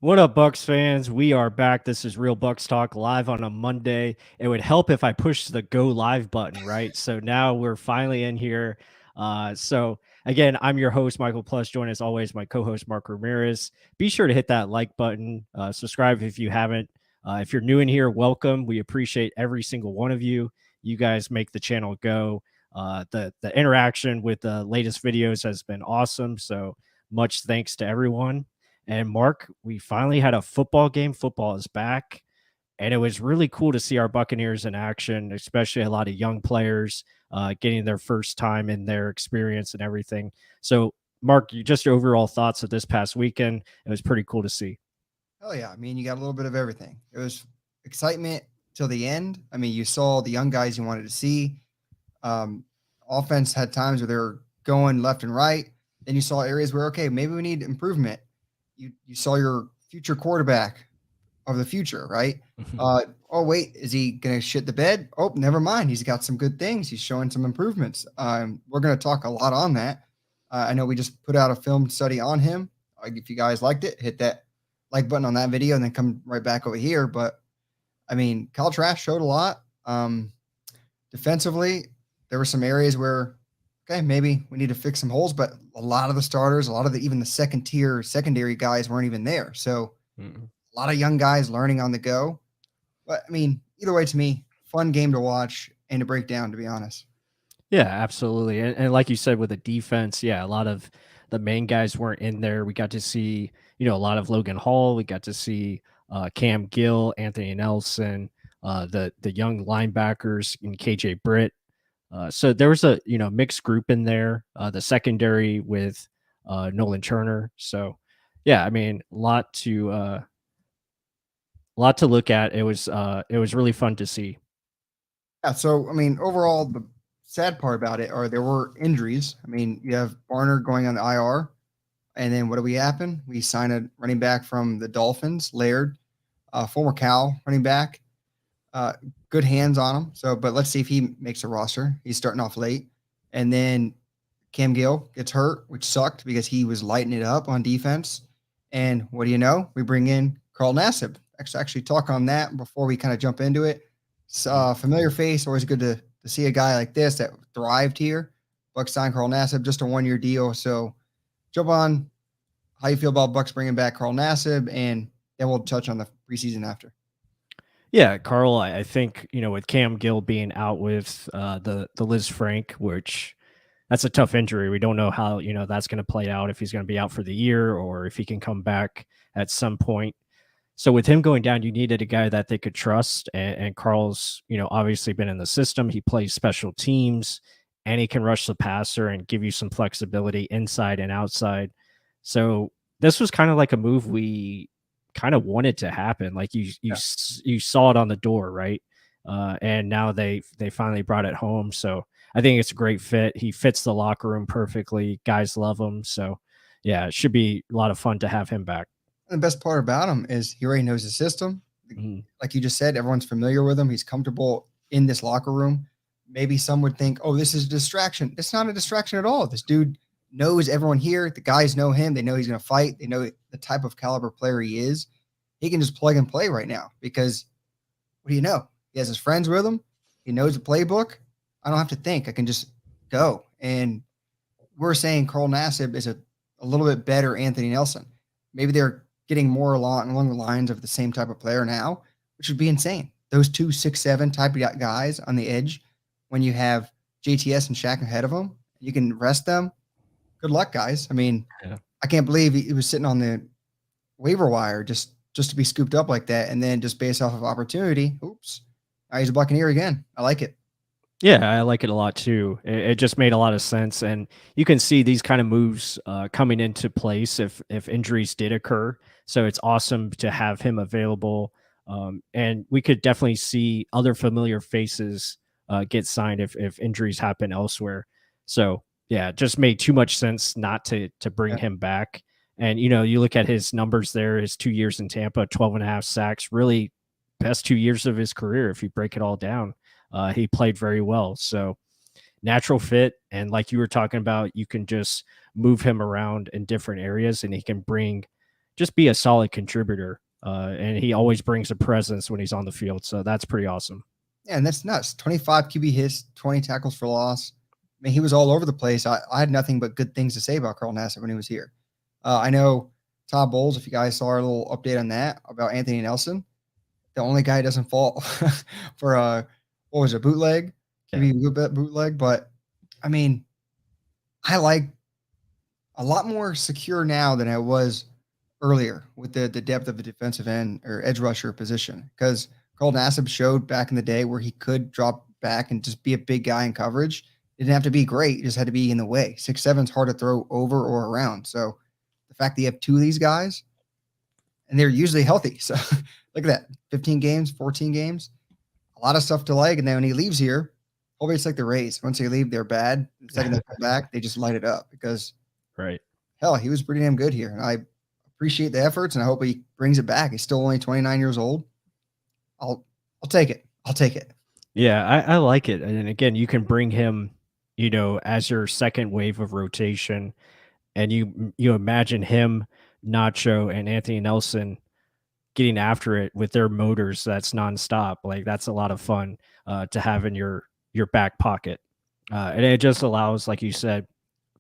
What up, Bucks fans? We are back. This is Real Bucks Talk live on a Monday. It would help if I pushed the go live button, right? So now we're finally in here. So again, I'm your host, Michael Plus. Join as always, my co-host Mark Ramirez. Be sure to hit that like button. Subscribe if you haven't. If you're new in here, welcome. We appreciate every single one of you. You guys make the channel go. The interaction with the latest videos has been awesome. So much thanks to everyone. And Mark, we finally had a football game. Football is back. And it was really cool to see our Buccaneers in action, especially a lot of young players getting their first time in their experience and everything. So, Mark, just your overall thoughts of this past weekend. It was pretty cool to see. Oh yeah, I mean, you got a little bit of everything. It was excitement till the end. I mean, you saw the young guys you wanted to see. Um, Offense had times where they were going left and right. Then you saw areas where okay, maybe we need improvement. You saw your future quarterback of the future, right? Oh wait, is he gonna shit the bed? Oh, never mind. He's got some good things. He's showing some improvements. We're gonna talk a lot on that. I know we just put out a film study on him. If you guys liked it, hit that like button on that video and then come right back over here. But I mean, Kyle Trask showed a lot. Defensively, there were some areas where okay, maybe we need to fix some holes, but a lot of the starters, a lot of the even the second tier secondary guys weren't even there. So a lot of young guys learning on the go. But I mean, either way, to me, fun game to watch and to break down. To be honest. Yeah, absolutely. And like you said, with the defense, yeah, a lot of the main guys weren't in there. We got to see, a lot of Logan Hall. We got to see Cam Gill, Anthony Nelson, the young linebackers in KJ Britt. So there was a mixed group in there. The secondary with Nolan Turner. So yeah, I mean, a lot to look at. It was really fun to see. Yeah. So I mean, overall, the sad part about it are there were injuries. I mean, you have Barner going on the IR, and then what do we happen? We sign a running back from the Dolphins, Laird, former Cal running back. Uh, Good hands on him. So, but let's see if he makes a roster. He's starting off late, and then Cam Gill gets hurt, which sucked because he was lighting it up on defense. And what do you know? We bring in Carl Nassib. Actually talk on that before we kind of jump into it. Familiar face, always good to see a guy like this that thrived here. Bucks signed Carl Nassib, just a 1 year deal. So jump on how you feel about Bucks bringing back Carl Nassib, and then we'll touch on the preseason after. Yeah, Carl, I think, with Cam Gill being out with the Liz Frank, which that's a tough injury. We don't know how, that's going to play out, if he's going to be out for the year or if he can come back at some point. So with him going down, you needed a guy that they could trust. And Carl's, obviously been in the system. He plays special teams and he can rush the passer and give you some flexibility inside and outside. So this was kind of like a move we kind of wanted to happen. Like you saw it on the door, right? And now they finally brought it home. So I think it's a great fit. He fits the locker room perfectly. Guys love him. So yeah, it should be a lot of fun to have him back. And the best part about him is he already knows the system. Mhm. Like you just said, everyone's familiar with him. He's comfortable in this locker room. Maybe some would think, oh, this is a distraction. It's not a distraction at all. This dude knows everyone here. The guys know him. They know he's going to fight. They know the type of caliber player he is. He can just plug and play right now because what do you know? He has his friends with him. He knows the playbook. I don't have to think. I can just go. And we're saying Carl Nassib is a little bit better Anthony Nelson. Maybe they're getting more along the lines of the same type of player now, which would be insane. Those 2 6 7 type of guys on the edge, when you have JTS and Shaq ahead of them, you can rest them. Good luck, guys. I mean, Yeah. I can't believe he was sitting on the waiver wire just to be scooped up like that, and then just based off of opportunity. Oops, now he's a Buccaneer again. I like it. Yeah, I like it a lot too. It just made a lot of sense, and you can see these kind of moves coming into place if injuries did occur. So it's awesome to have him available, and we could definitely see other familiar faces get signed if injuries happen elsewhere. So yeah, it just made too much sense not to bring Yeah. him back. And you look at his numbers there, his 2 years in Tampa, 12 and a half sacks, really best 2 years of his career if you break it all down. He played very well. So natural fit. And like you were talking about, you can just move him around in different areas and he can bring just be a solid contributor. And he always brings a presence when he's on the field. So that's pretty awesome. Yeah, and that's nuts. 25 QB hits, 20 tackles for loss. I mean, he was all over the place. I had nothing but good things to say about Carl Nassib when he was here. I know Todd Bowles, if you guys saw our little update on that about Anthony Nelson, the only guy who doesn't fall for what was it, bootleg? QB bootleg. But I mean, I like a lot more secure now than I was earlier with the depth of the defensive end or edge rusher position, because Carl Nassib showed back in the day where he could drop back and just be a big guy in coverage. It didn't have to be great. It just had to be in the way. 6'7" is hard to throw over or around. So the fact that you have two of these guys and they're usually healthy. So look at that. 15 games, 14 games, a lot of stuff to like. And then when he leaves here, hopefully it's like the Rays. Once they leave, they're bad. The second they come back, they just light it up because hell, he was pretty damn good here. And I appreciate the efforts and I hope he brings it back. He's still only 29 years old. I'll take it. I'll take it. Yeah, I like it. And again, you can bring him, as your second wave of rotation, and you imagine him, Nacho, and Anthony Nelson getting after it with their motors. That's nonstop. Like that's a lot of fun to have in your back pocket, and it just allows, like you said,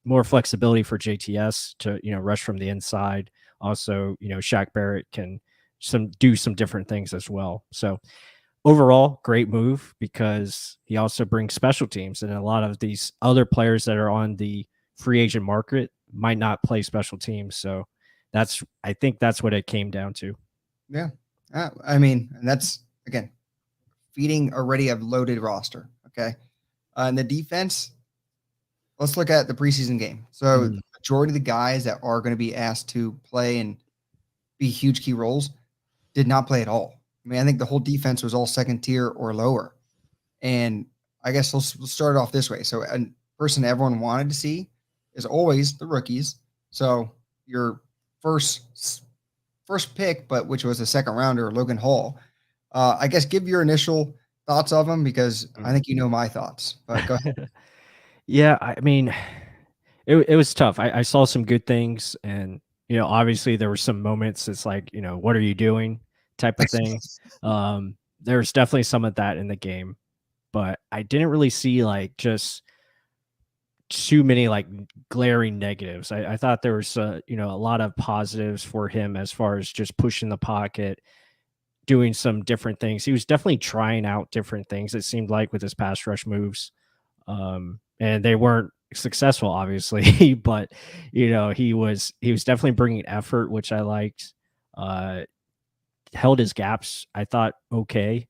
more flexibility for JTS to rush from the inside. Also, Shaq Barrett can do some different things as well. So overall, great move because he also brings special teams, and a lot of these other players that are on the free agent market might not play special teams. So I think that's what it came down to. Yeah. I mean, and that's, again, feeding already a loaded roster. Okay. And the defense, let's look at the preseason game. So the majority of the guys that are going to be asked to play and be huge key roles did not play at all. I mean, I think the whole defense was all second tier or lower. And I guess we'll start off this way. So a person everyone wanted to see is always the rookies. So your first pick, but which was a second rounder, Logan Hall. I guess give your initial thoughts of him because I think you know my thoughts. But go ahead. Yeah, I mean, it was tough. I saw some good things, and obviously there were some moments. It's like what are you doing, type of thing. There's definitely some of that in the game, but I didn't really see like just too many like glaring negatives. I thought there was a lot of positives for him as far as just pushing the pocket, doing some different things. He was definitely trying out different things, it seemed like, with his pass rush moves. And they weren't successful, obviously, but he was definitely bringing effort, which I liked. Held his gaps, I thought, okay.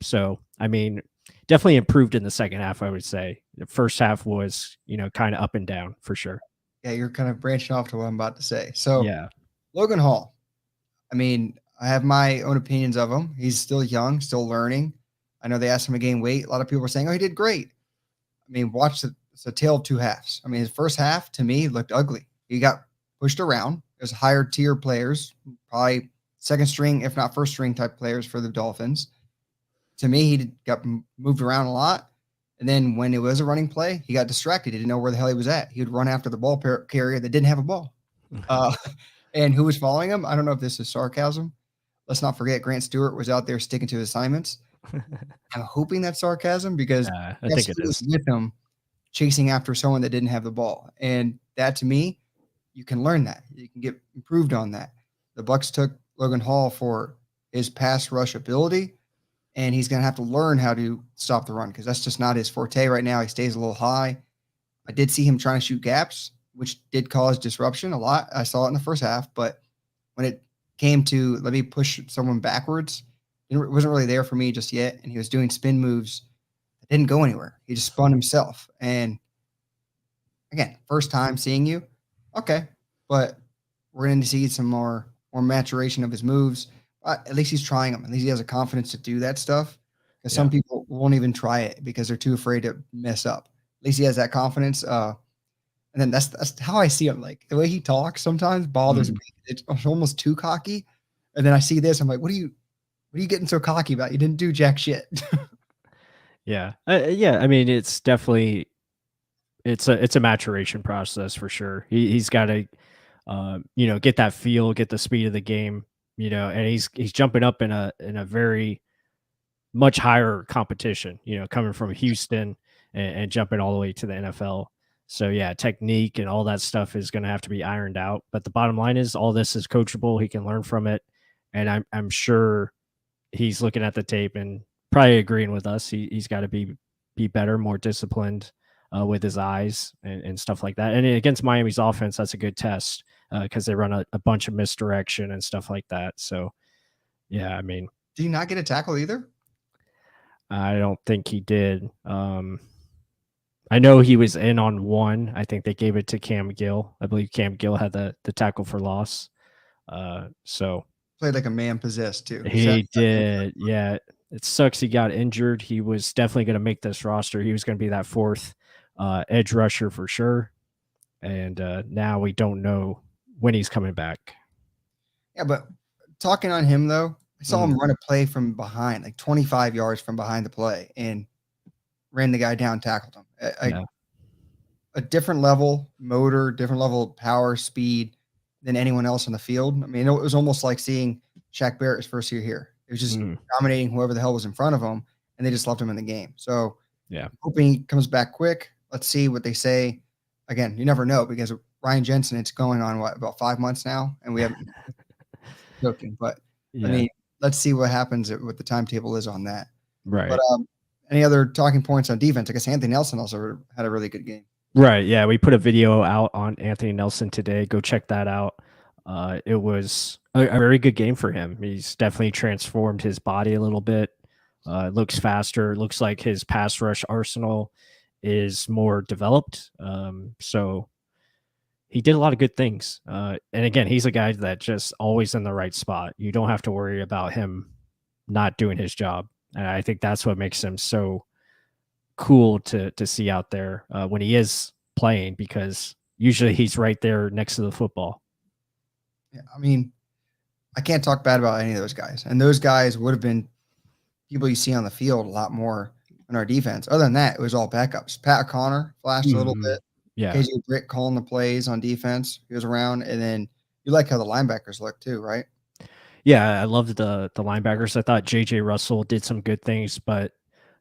So I mean, definitely improved in the second half, I would say. The first half was kind of up and down for sure. Yeah, you're kind of branching off to what I'm about to say. So yeah, Logan Hall, I mean, I have my own opinions of him. He's still young, still learning. I know they asked him to gain weight. A lot of people were saying, oh, he did great. I mean, watch it's a tale of two halves. I mean, his first half, to me, looked ugly. He got pushed around. There's higher tier players, probably second string, if not first string type players for the Dolphins. To me, he got moved around a lot. And then when it was a running play, he got distracted. He didn't know where the hell he was at. He would run after the ball carrier that didn't have a ball. And who was following him? I don't know if this is sarcasm. Let's not forget Grant Stewart was out there sticking to his assignments. I'm hoping that's sarcasm because I think it is. With him chasing after someone that didn't have the ball. And that, to me, you can learn that. You can get improved on that. The Bucs took Logan Hall for his pass rush ability, and he's going to have to learn how to stop the run because that's just not his forte right now. He stays a little high. I did see him trying to shoot gaps, which did cause disruption a lot. I saw it in the first half, but when it came to let me push someone backwards, it wasn't really there for me just yet. And he was doing spin moves that didn't go anywhere. He just spun himself. And again, first time seeing you, okay, but we're going to see some more maturation of his moves. At least he's trying them. At least he has a confidence to do that stuff. Because some people won't even try it because they're too afraid to mess up. At least he has that confidence. And then that's how I see him. Like the way he talks sometimes bothers me. It's almost too cocky. And then I see this, I'm like, what are you getting so cocky about? You didn't do jack shit. Yeah. I mean, it's definitely, it's a maturation process for sure. He's got to get that feel, get the speed of the game, and he's jumping up in a very much higher competition, coming from Houston and jumping all the way to the NFL. So yeah, technique and all that stuff is going to have to be ironed out. But the bottom line is all this is coachable. He can learn from it. And I'm sure he's looking at the tape and probably agreeing with us. He's got to be better, more disciplined with his eyes and stuff like that. And against Miami's offense, that's a good test because they run a bunch of misdirection and stuff like that. So yeah, I mean, Do you not get a tackle either? I don't think he did. I know he was in on one. I think they gave it to Cam Gill. I believe Cam Gill had the tackle for loss. So Played like a man possessed too. he did. Yeah. It sucks he got injured. He was definitely going to make this roster. He was going to be that fourth edge rusher for sure. And now we don't know when he's coming back. Yeah, but talking on him though, I saw him run a play from behind, like 25 yards from behind the play, and ran the guy down, tackled him. A different level motor, different level of power, speed than anyone else on the field. I mean, it was almost like seeing Shaq Barrett's first year here. It was just dominating whoever the hell was in front of him, and they just left him in the game. So yeah, hoping he comes back quick. Let's see what they say. Again, you never know because Ryan Jensen, it's going on about 5 months now, and we haven't joking, but I mean, let's see what happens what the timetable is on that. Right. But any other talking points on defense? I guess Anthony Nelson also had a really good game. Right. Yeah. We put a video out on Anthony Nelson today. Go check that out. It was a very good game for him. He's definitely transformed his body a little bit. Looks faster. Looks like his pass rush arsenal is more developed. So he did a lot of good things. And again, he's a guy that just always in the right spot. You don't have to worry about him not doing his job. And I think that's what makes him so cool to see out there when he is playing, because usually he's right there next to the football. Yeah, I mean, I can't talk bad about any of those guys. And those guys would have been people you see on the field a lot more in our defense. Other than that, it was all backups. Pat O'Connor flashed a little bit. Yeah. KJ Britt calling the plays on defense. He was around. And then you like how the linebackers look too, right? Yeah, I loved the linebackers. I thought JJ Russell did some good things, but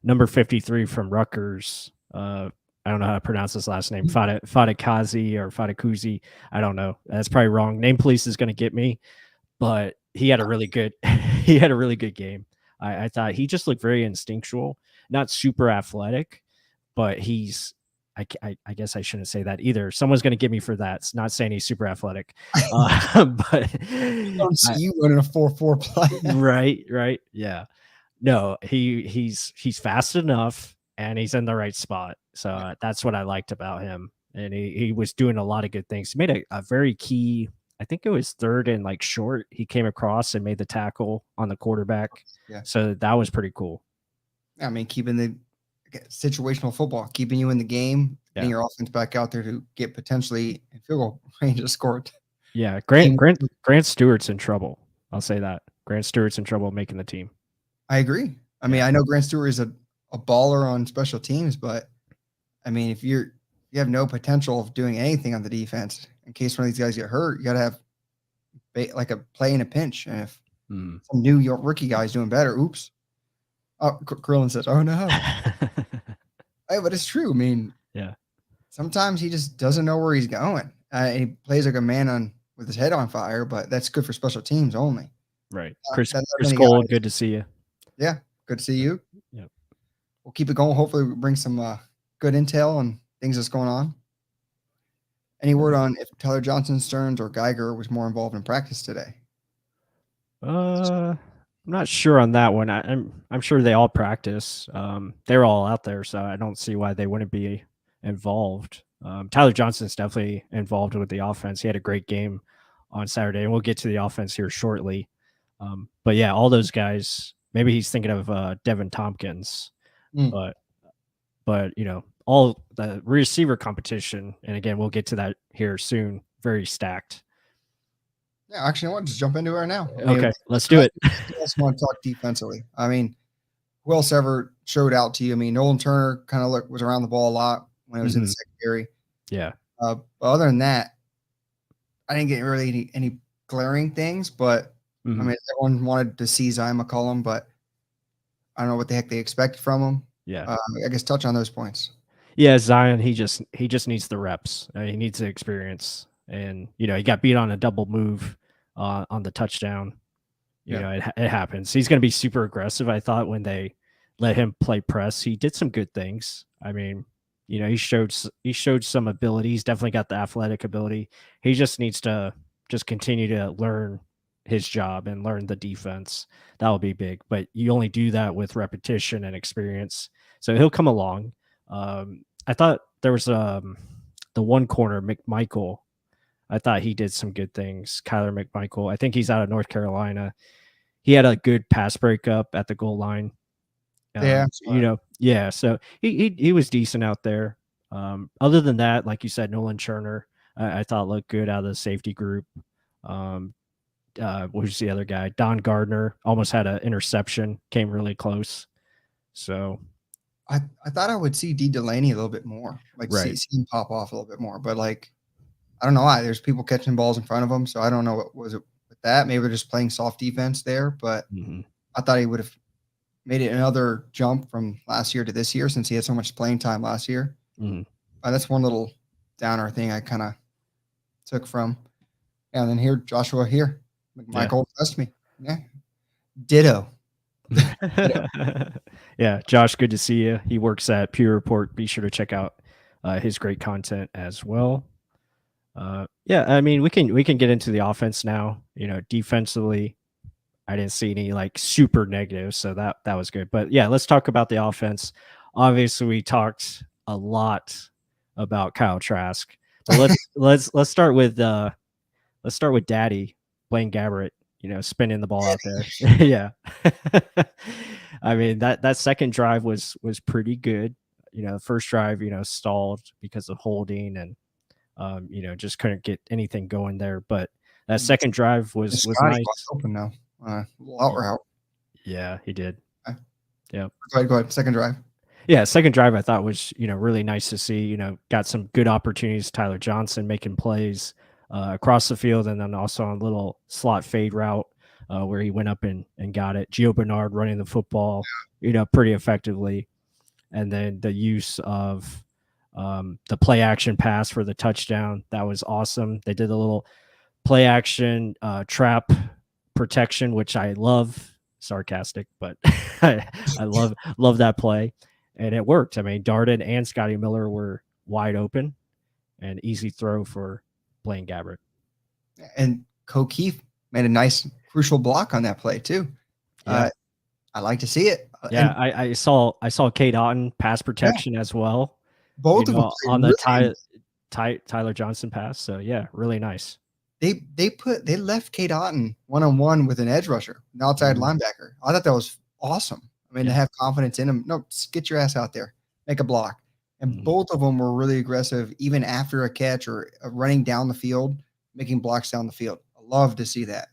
number 53 from Rutgers, I don't know how to pronounce his last name, Fadikazi or Fadikuzi. I don't know. That's probably wrong. Name Police is going to get me, but he had a really good game. I thought he just looked very instinctual, not super athletic, but he's I guess I shouldn't say that either. Someone's going to get me for that. It's not saying he's super athletic, but I don't see you running a 4-4 play. Right. Yeah. No, he's fast enough and he's in the right spot. So that's what I liked about him. And he was doing a lot of good things. He made a very key, I think it was third and like short. He came across and made the tackle on the quarterback. Yeah. So that was pretty cool. I mean, keeping the situational football, keeping you in the game, getting your offense back out there to get potentially in field goal range to score. Yeah. Grant Stewart's in trouble. I'll say that. Grant Stewart's in trouble making the team. I agree. I mean, I know Grant Stewart is a baller on special teams, but I mean, if you have no potential of doing anything on the defense, in case one of these guys get hurt, you got to have like a play in a pinch. And if some New York rookie guy is doing better, oops. Oh, Krillin says, "Oh no." Hey, but it's true. I mean, yeah. Sometimes he just doesn't know where he's going. He plays like a man with his head on fire, but that's good for special teams only. Right. Chris Cole, good to see you. Yeah, good to see you. Yep. We'll keep it going. Hopefully, we bring some good intel on things that's going on. Any word on if Tyler Johnson, Stearns, or Geiger was more involved in practice today? I'm not sure on that one. I'm sure they all practice. They're all out there, so I don't see why they wouldn't be involved. Tyler Johnson's definitely involved with the offense. He had a great game on Saturday, and we'll get to the offense here shortly. But yeah, all those guys. Maybe he's thinking of Devin Tompkins, but all the receiver competition, and again, we'll get to that here soon. Very stacked. Yeah, actually, I want to just jump into it right now. Okay, let's do it. I just want to talk defensively. I mean, who else ever showed out to you? I mean, Nolan Turner kind of was around the ball a lot when it was in the secondary. Yeah. But other than that, I didn't get really any glaring things, but I mean, everyone wanted to see Zion McCollum, but I don't know what the heck they expected from him. Yeah. I guess touch on those points. Yeah, Zion, he just needs the reps. He needs the experience, and he got beat on a double move on the touchdown. Yeah. It happens. He's going to be super aggressive. I thought when they let him play press, he did some good things. I mean, he showed some ability. He's definitely got the athletic ability. He just needs to just continue to learn his job and learn the defense. That will be big. But you only do that with repetition and experience. So he'll come along. I thought there was the one corner, McMichael. I thought he did some good things. Kyler McMichael. I think he's out of North Carolina. He had a good pass breakup at the goal line. Yeah. Yeah. So he was decent out there. Other than that, like you said, Nolan Cherner, I thought looked good out of the safety group. What was the other guy? Don Gardner almost had an interception, came really close. So I thought I would see D Delaney a little bit more, like Right. see him pop off a little bit more, but like I don't know why. There's people catching balls in front of him, so I don't know what was it with that. Maybe they're just playing soft defense there, but I thought he would have made it another jump from last year to this year since he had so much playing time last year. That's one little downer thing I kind of took from. And then here, Joshua here, McMichael impressed me. Yeah, ditto. Yeah, Josh, good to see you. He works at Pure Report. Be sure to check out his great content as well. Yeah, I mean, we can get into the offense now. Defensively, I didn't see any like super negatives, so that was good. But yeah, let's talk about the offense. Obviously, we talked a lot about Kyle Trask, but let's start with Daddy Blaine Gabbert. Spinning the ball out there. Yeah. I mean, that second drive was pretty good. The first drive, stalled because of holding and just couldn't get anything going there. But that second drive was nice. Open now. Little out route. Yeah, he did. Okay. Yeah. Go ahead. Second drive. Yeah, second drive I thought was, really nice to see. Got some good opportunities. Tyler Johnson making plays across the field, and then also on a little slot fade route where he went up and got it. Gio Bernard running the football, pretty effectively. And then the use of the play action pass for the touchdown, that was awesome. They did a little play action trap protection, which I love. Sarcastic, but I love that play. And it worked. I mean, Darden and Scotty Miller were wide open, and easy throw for Blaine Gabbert. And Keith made a nice crucial block on that play too. Yeah. I like to see it. Yeah, I saw Kate Otten pass protection as well. Both of them on the Tyler Johnson pass. So yeah, really nice. They left Kate Otten one-on-one with an edge rusher, an outside linebacker. I thought that was awesome. I mean, to have confidence in him. No, get your ass out there, make a block. And both of them were really aggressive, even after a catch or running down the field, making blocks down the field. I love to see that.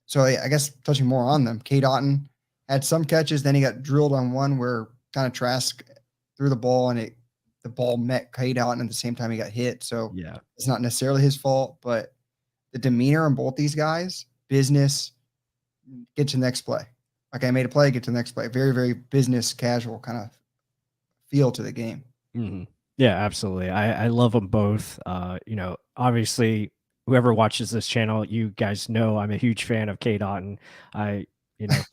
So I guess touching more on them, Kate Otten had some catches. Then he got drilled on one where kind of Trask threw the ball and the ball met Kate Otten at the same time he got hit. So yeah, it's not necessarily his fault, but the demeanor on both these guys, business, get to the next play. Okay, I made a play, get to the next play. Very, very business casual kind of feel to the game. Yeah, absolutely. I love them both. Obviously, whoever watches this channel, you guys know I'm a huge fan of Kate Otten. I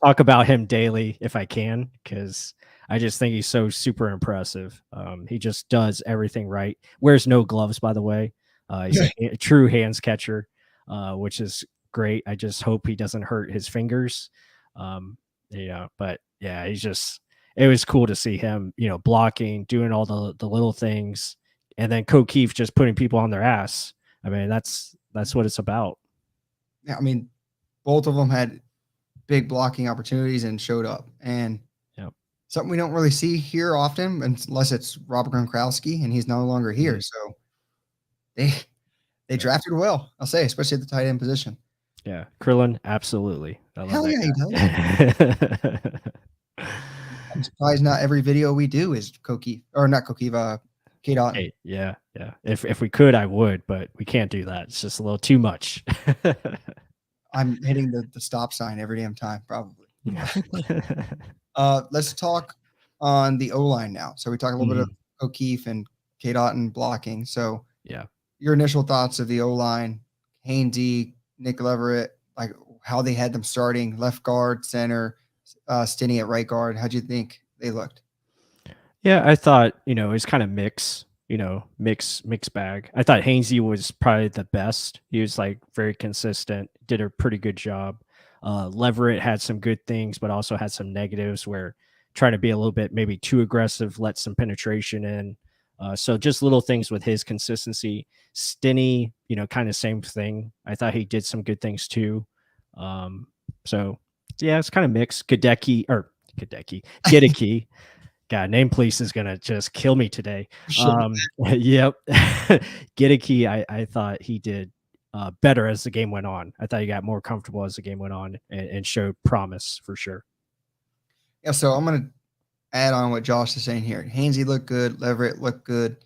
talk about him daily if I can, because I just think he's so super impressive. He just does everything right. Wears no gloves, by the way. He's a true hands catcher, which is great. I just hope he doesn't hurt his fingers. But yeah, it was cool to see him, blocking, doing all the little things, and then Keith just putting people on their ass. I mean, that's what it's about. Yeah, I mean, both of them had big blocking opportunities and showed up, and something we don't really see here often, unless it's Robert Gronkowski, and he's no longer here. So they drafted well, I'll say, especially at the tight end position. Yeah, Krillin, absolutely. I love Hell that yeah, he does. I'm surprised not every video we do is not Kokiva, Kate Otten. Hey, yeah. If we could, I would, but we can't do that. It's just a little too much. I'm hitting the stop sign every damn time, probably. Let's talk on the O-line now. So we talk a little bit of O'Keefe and Kate Otten blocking. So Yeah. your initial thoughts of the O-line, Hainsey, Nick Leverett, like how they had them starting left guard, center, Stinney at right guard. How'd you think they looked? Yeah, I thought, it was kind of mix bag. I thought Hainsey was probably the best. He was like very consistent, did a pretty good job. Leverett had some good things, but also had some negatives where trying to be a little bit maybe too aggressive, let some penetration in. So just little things with his consistency. Stinney, kind of same thing. I thought he did some good things too. So yeah, it's kind of mixed. Gedeke. God, name police is gonna just kill me today. Yep. Gedeke, I thought he did better as the game went on. I thought he got more comfortable as the game went on and showed promise for sure. Yeah, so I'm gonna add on what Josh is saying here. Hainsey looked good, Leverett looked good,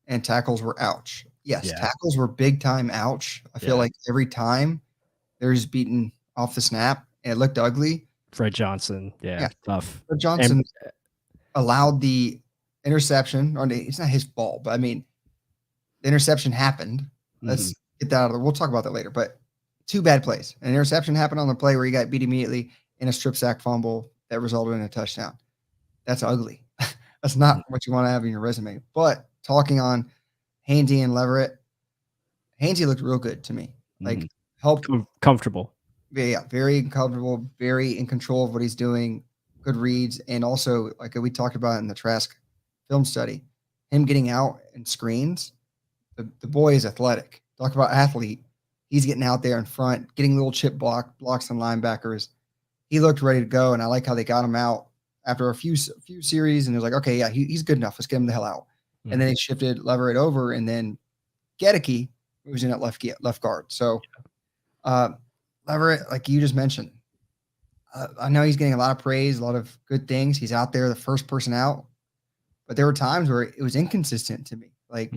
and tackles were ouch. Yes, tackles were big time ouch. I feel like every time they're just beaten off the snap, and it looked ugly. Fred Johnson, tough. Fred Johnson allowed the interception, or it's not his fault, but I mean, the interception happened. Let's get that out of there. We'll talk about that later. But 2 bad plays. An interception happened on the play where he got beat immediately, and a strip sack fumble that resulted in a touchdown. That's ugly. That's not what you want to have in your resume. But talking on Hainsey and Leverett, Hainsey looked real good to me. Like helped comfortable. Yeah, very comfortable, very in control of what he's doing. Good reads, and also like we talked about in the Trask film study, him getting out and screens. The boy is athletic. Talk about athlete. He's getting out there in front, getting little chip blocks on linebackers. He looked ready to go, and I like how they got him out after a few series, and it was like, okay, yeah, he's good enough. Let's get him the hell out. And then they shifted Leverett over, and then Gedeke moves in at left guard. So Leverett, like you just mentioned, I know he's getting a lot of praise, a lot of good things. He's out there, the first person out. But there were times where it was inconsistent to me. Like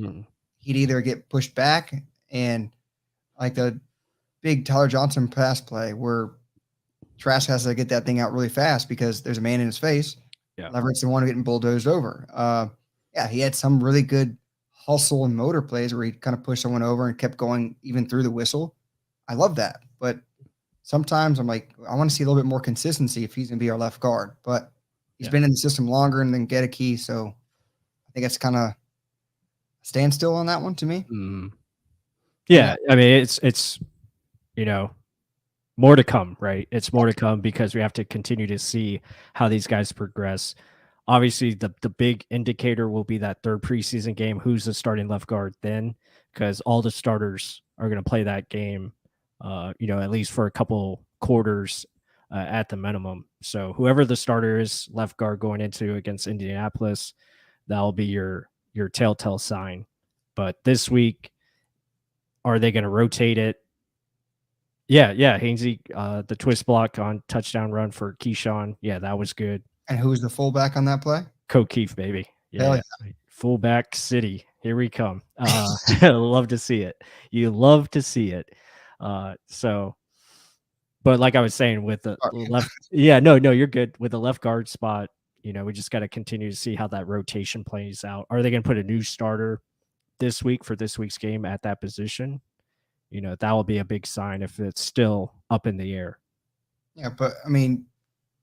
he'd either get pushed back, and like the big Tyler Johnson pass play where Trask has to get that thing out really fast because there's a man in his face. Yeah. Leverett's the one getting bulldozed over. He had some really good hustle and motor plays where he kind of pushed someone over and kept going even through the whistle. I love that. But sometimes I'm like, I want to see a little bit more consistency if he's going to be our left guard. But he's been in the system longer than Gedeke, so I think it's kind of a standstill on that one to me. Yeah, I mean, it's more to come, right? It's more to come because we have to continue to see how these guys progress. Obviously, the big indicator will be that 3rd preseason game. Who's the starting left guard then? Because all the starters are going to play that game, at least for a couple quarters at the minimum. So whoever the starter is, left guard going into against Indianapolis, that'll be your telltale sign. But this week, are they going to rotate it? Yeah. Hainsey, the twist block on touchdown run for Keyshawn. Yeah, that was good. And who was the fullback on that play? Keefe, baby. Yeah. Fullback city. Here we come. Love to see it. You love to see it. So, but like I was saying with the left, no, you're good with the left guard spot. We just got to continue to see how that rotation plays out. Are they going to put a new starter this week for this week's game at that position? That will be a big sign if it's still up in the air. Yeah, but I mean,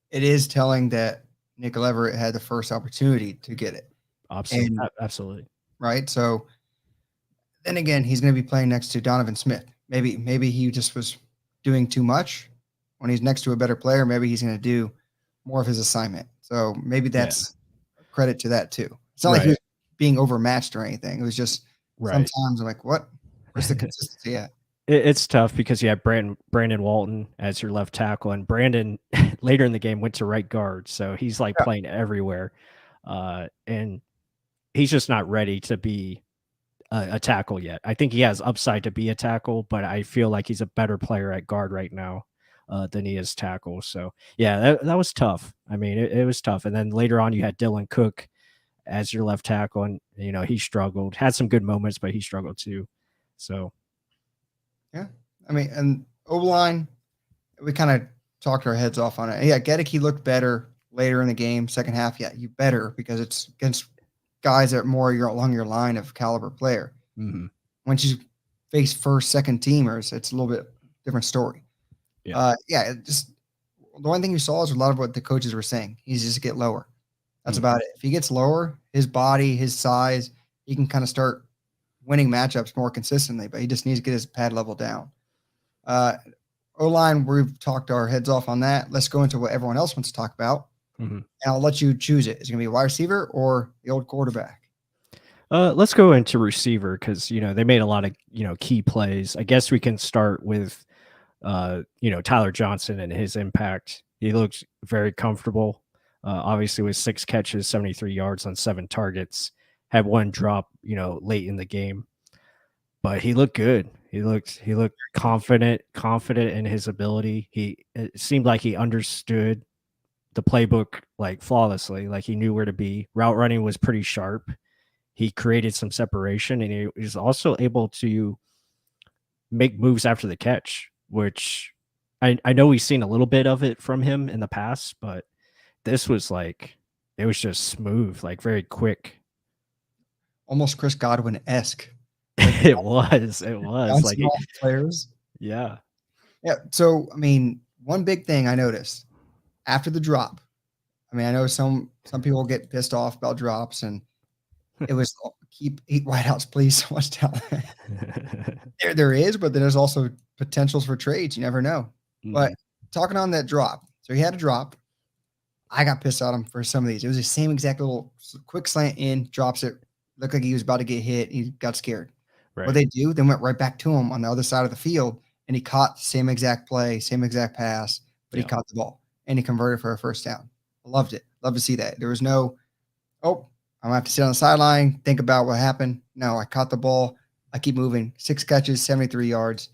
it is telling that Nick Leverett had the first opportunity to get it. Absolutely. Right. So then again, he's going to be playing next to Donovan Smith. Maybe he just was doing too much. When he's next to a better player, maybe he's going to do more of his assignment. So maybe that's credit to that too. It's not like he was being overmatched or anything. It was just sometimes I'm like, what? Where's the consistency at? It's tough because you have Brandon Walton as your left tackle, and Brandon later in the game went to right guard, so he's like playing everywhere, and he's just not ready to be a tackle yet. I think he has upside to be a tackle, but I feel like he's a better player at guard right now than he is tackle. So yeah, that was tough. I mean, it was tough. And then later on, you had Dylan Cook as your left tackle, and he struggled. Had some good moments, but he struggled too. So, yeah, I mean, and O-line, we kind of talked our heads off on it. Yeah, Gedeke looked better later in the game, second half. Yeah, you better because it's against guys that are more along your line of caliber player. mm-hmm. Once you face first, second teamers, it's a little bit different story. Yeah, just the one thing you saw is a lot of what the coaches were saying. He's just get lower. That's about it. If he gets lower, his body, his size, he can kind of start winning matchups more consistently, but he just needs to get his pad level down. O-line, we've talked our heads off on that. Let's go into what everyone else wants to talk about. Mm-hmm. And I'll let you choose it. Is it going to be a wide receiver or the old quarterback? Let's go into receiver because they made a lot of key plays. I guess we can start with Tyler Johnson and his impact. He looks very comfortable. Obviously, with 6 catches, 73 yards on 7 targets. Had one drop, late in the game, but he looked good. He looked confident in his ability. It seemed like he understood the playbook like flawlessly. Like he knew where to be. Route running was pretty sharp. He created some separation, and he was also able to make moves after the catch, which I know we've seen a little bit of it from him in the past, but this was it was just smooth, like very quick. Almost Chris Godwin-esque. It was like players. Yeah. So, I mean, one big thing I noticed after the drop, I mean, I know some people get pissed off about drops, and it was eat wideouts, please. So much talent. there is, but there's also potentials for trades. You never know. Mm-hmm. But talking on that drop, so he had a drop. I got pissed at him for some of these. It was the same exact little quick slant in, drops it. Looked like he was about to get hit. He got scared. Right. What they do, then went right back to him on the other side of the field, and he caught the same exact play, same exact pass, but he caught the ball, and he converted for a first down. I loved it. Love to see that. There was no, I'm going to have to sit on the sideline, think about what happened. No, I caught the ball. I keep moving. 6 catches, 73 yards.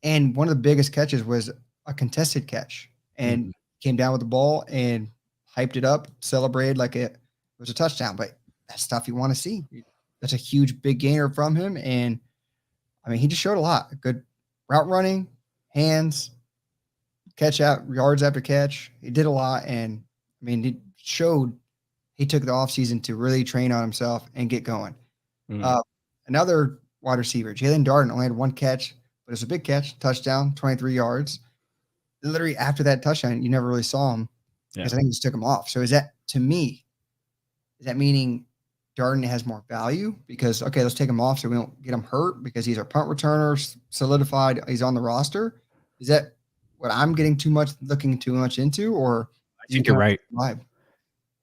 And one of the biggest catches was a contested catch, and came down with the ball and hyped it up, celebrated like it was a touchdown. But that's stuff you want to see. That's a huge, big gainer from him. And, I mean, he just showed a lot. Good route running, hands, catch out, yards after catch. He did a lot. And, I mean, it showed he took the offseason to really train on himself and get going. Another wide receiver, Jalen Darden, only had 1 catch, but it was a big catch, touchdown, 23 yards. Literally after that touchdown, you never really saw him because I think he just took him off. So is that, to me, is that meaning Darden has more value because, okay, let's take him off so we don't get him hurt because he's our punt returner, solidified, he's on the roster? Is that what I'm looking too much into, or I think you're right.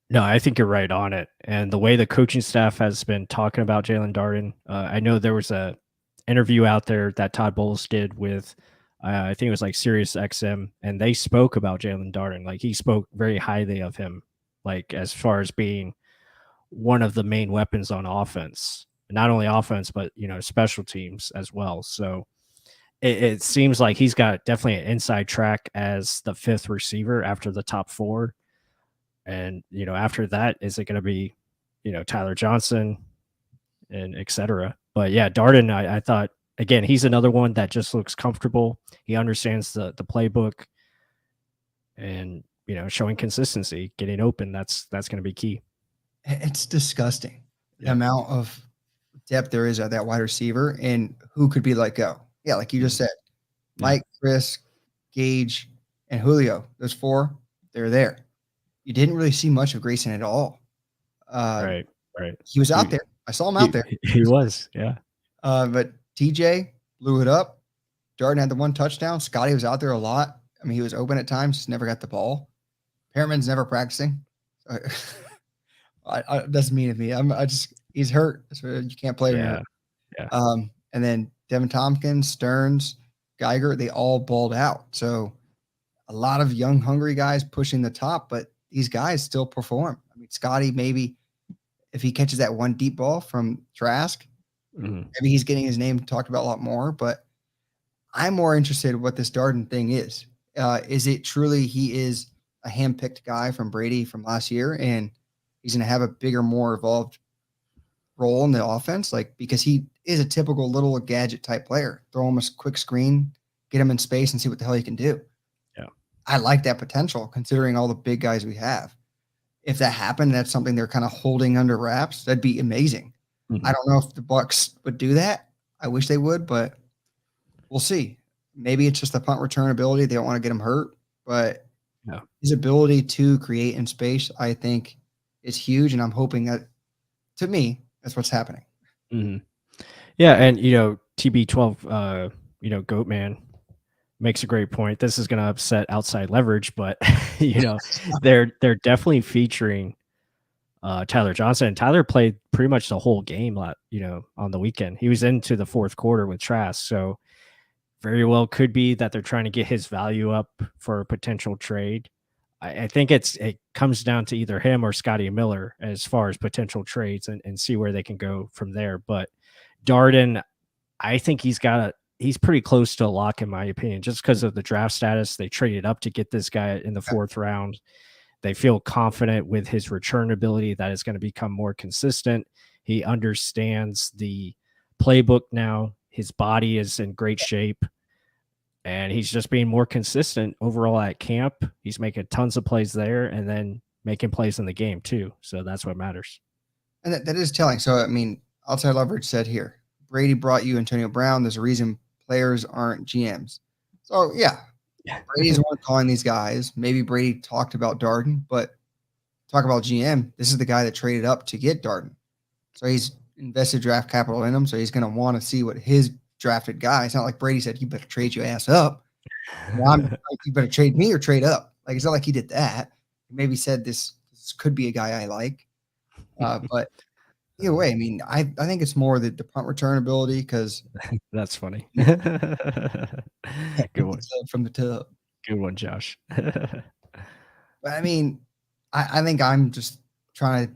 No, I think you're right on it. And the way the coaching staff has been talking about Jalen Darden, I know there was a interview out there that Todd Bowles did with, I think it was like Sirius XM, and they spoke about Jalen Darden. Like he spoke very highly of him, like as far as being one of the main weapons on offense, not only offense, but, special teams as well. So it seems like he's got definitely an inside track as the 5th receiver after the top 4. And, after that, is it going to be, Tyler Johnson and et cetera. But yeah, Darden, I thought, again, he's another one that just looks comfortable. He understands the playbook and, showing consistency, getting open. That's going to be key. It's disgusting the amount of depth there is at that wide receiver and who could be let go. Yeah, like you just said, Mike, Chris, Gage, and Julio. Those 4, they're there. You didn't really see much of Grayson at all. Right. He was out there. I saw him out there. He was, yeah. But TJ blew it up. Darden had the 1 touchdown. Scotty was out there a lot. I mean, he was open at times, just never got the ball. Perriman's never practicing. Doesn't mean to me. He's hurt. So you can't play him. Yeah. And then Devin Tompkins, Stearns, Geiger, they all balled out. So a lot of young, hungry guys pushing the top, but these guys still perform. I mean, Scotty, maybe if he catches that 1 deep ball from Trask, maybe he's getting his name talked about a lot more, but I'm more interested in what this Darden thing is. Is it truly he is a handpicked guy from Brady from last year, and he's going to have a bigger, more evolved role in the offense, like because he is a typical little gadget type player. Throw him a quick screen, get him in space, and see what the hell he can do. Yeah. I like that potential considering all the big guys we have. If that happened, that's something they're kind of holding under wraps. That'd be amazing. Mm-hmm. I don't know if the Bucs would do that. I wish they would, but we'll see. Maybe it's just the punt return ability. They don't want to get him hurt, but his ability to create in space, I think, is huge. And I'm hoping that, to me, that's what's happening. Mm-hmm. Yeah, and TB12, Goatman makes a great point. This is going to upset outside leverage, but they're definitely featuring Tyler Johnson. And Tyler played pretty much the whole game, on the weekend. He was into the fourth quarter with Trask, so very well could be that they're trying to get his value up for a potential trade. I think it comes down to either him or Scotty Miller as far as potential trades and see where they can go from there. But Darden, I think he's pretty close to a lock in my opinion, just because of the draft status. They traded up to get this guy in the fourth round. They feel confident with his return ability that is going to become more consistent. He understands the playbook now. His body is in great shape. And he's just being more consistent overall at camp. He's making tons of plays there and then making plays in the game too. So that's what matters. And that is telling. So, I mean, outside leverage said here, Brady brought you Antonio Brown. There's a reason players aren't GMs. So, yeah, Brady's the one calling these guys. Maybe Brady talked about Darden, but talk about GM. This is the guy that traded up to get Darden. So he's invested draft capital in him. So he's going to want to see what his drafted guy. It's not like Brady said, you better trade your ass up. I'm like, you better trade me or trade up. Like, it's not like he did that. He maybe said this could be a guy I like. But either way, I mean, I think it's more the punt return ability because that's funny. Good one. From the tub. Good one, Josh. But I mean, I think I'm just trying to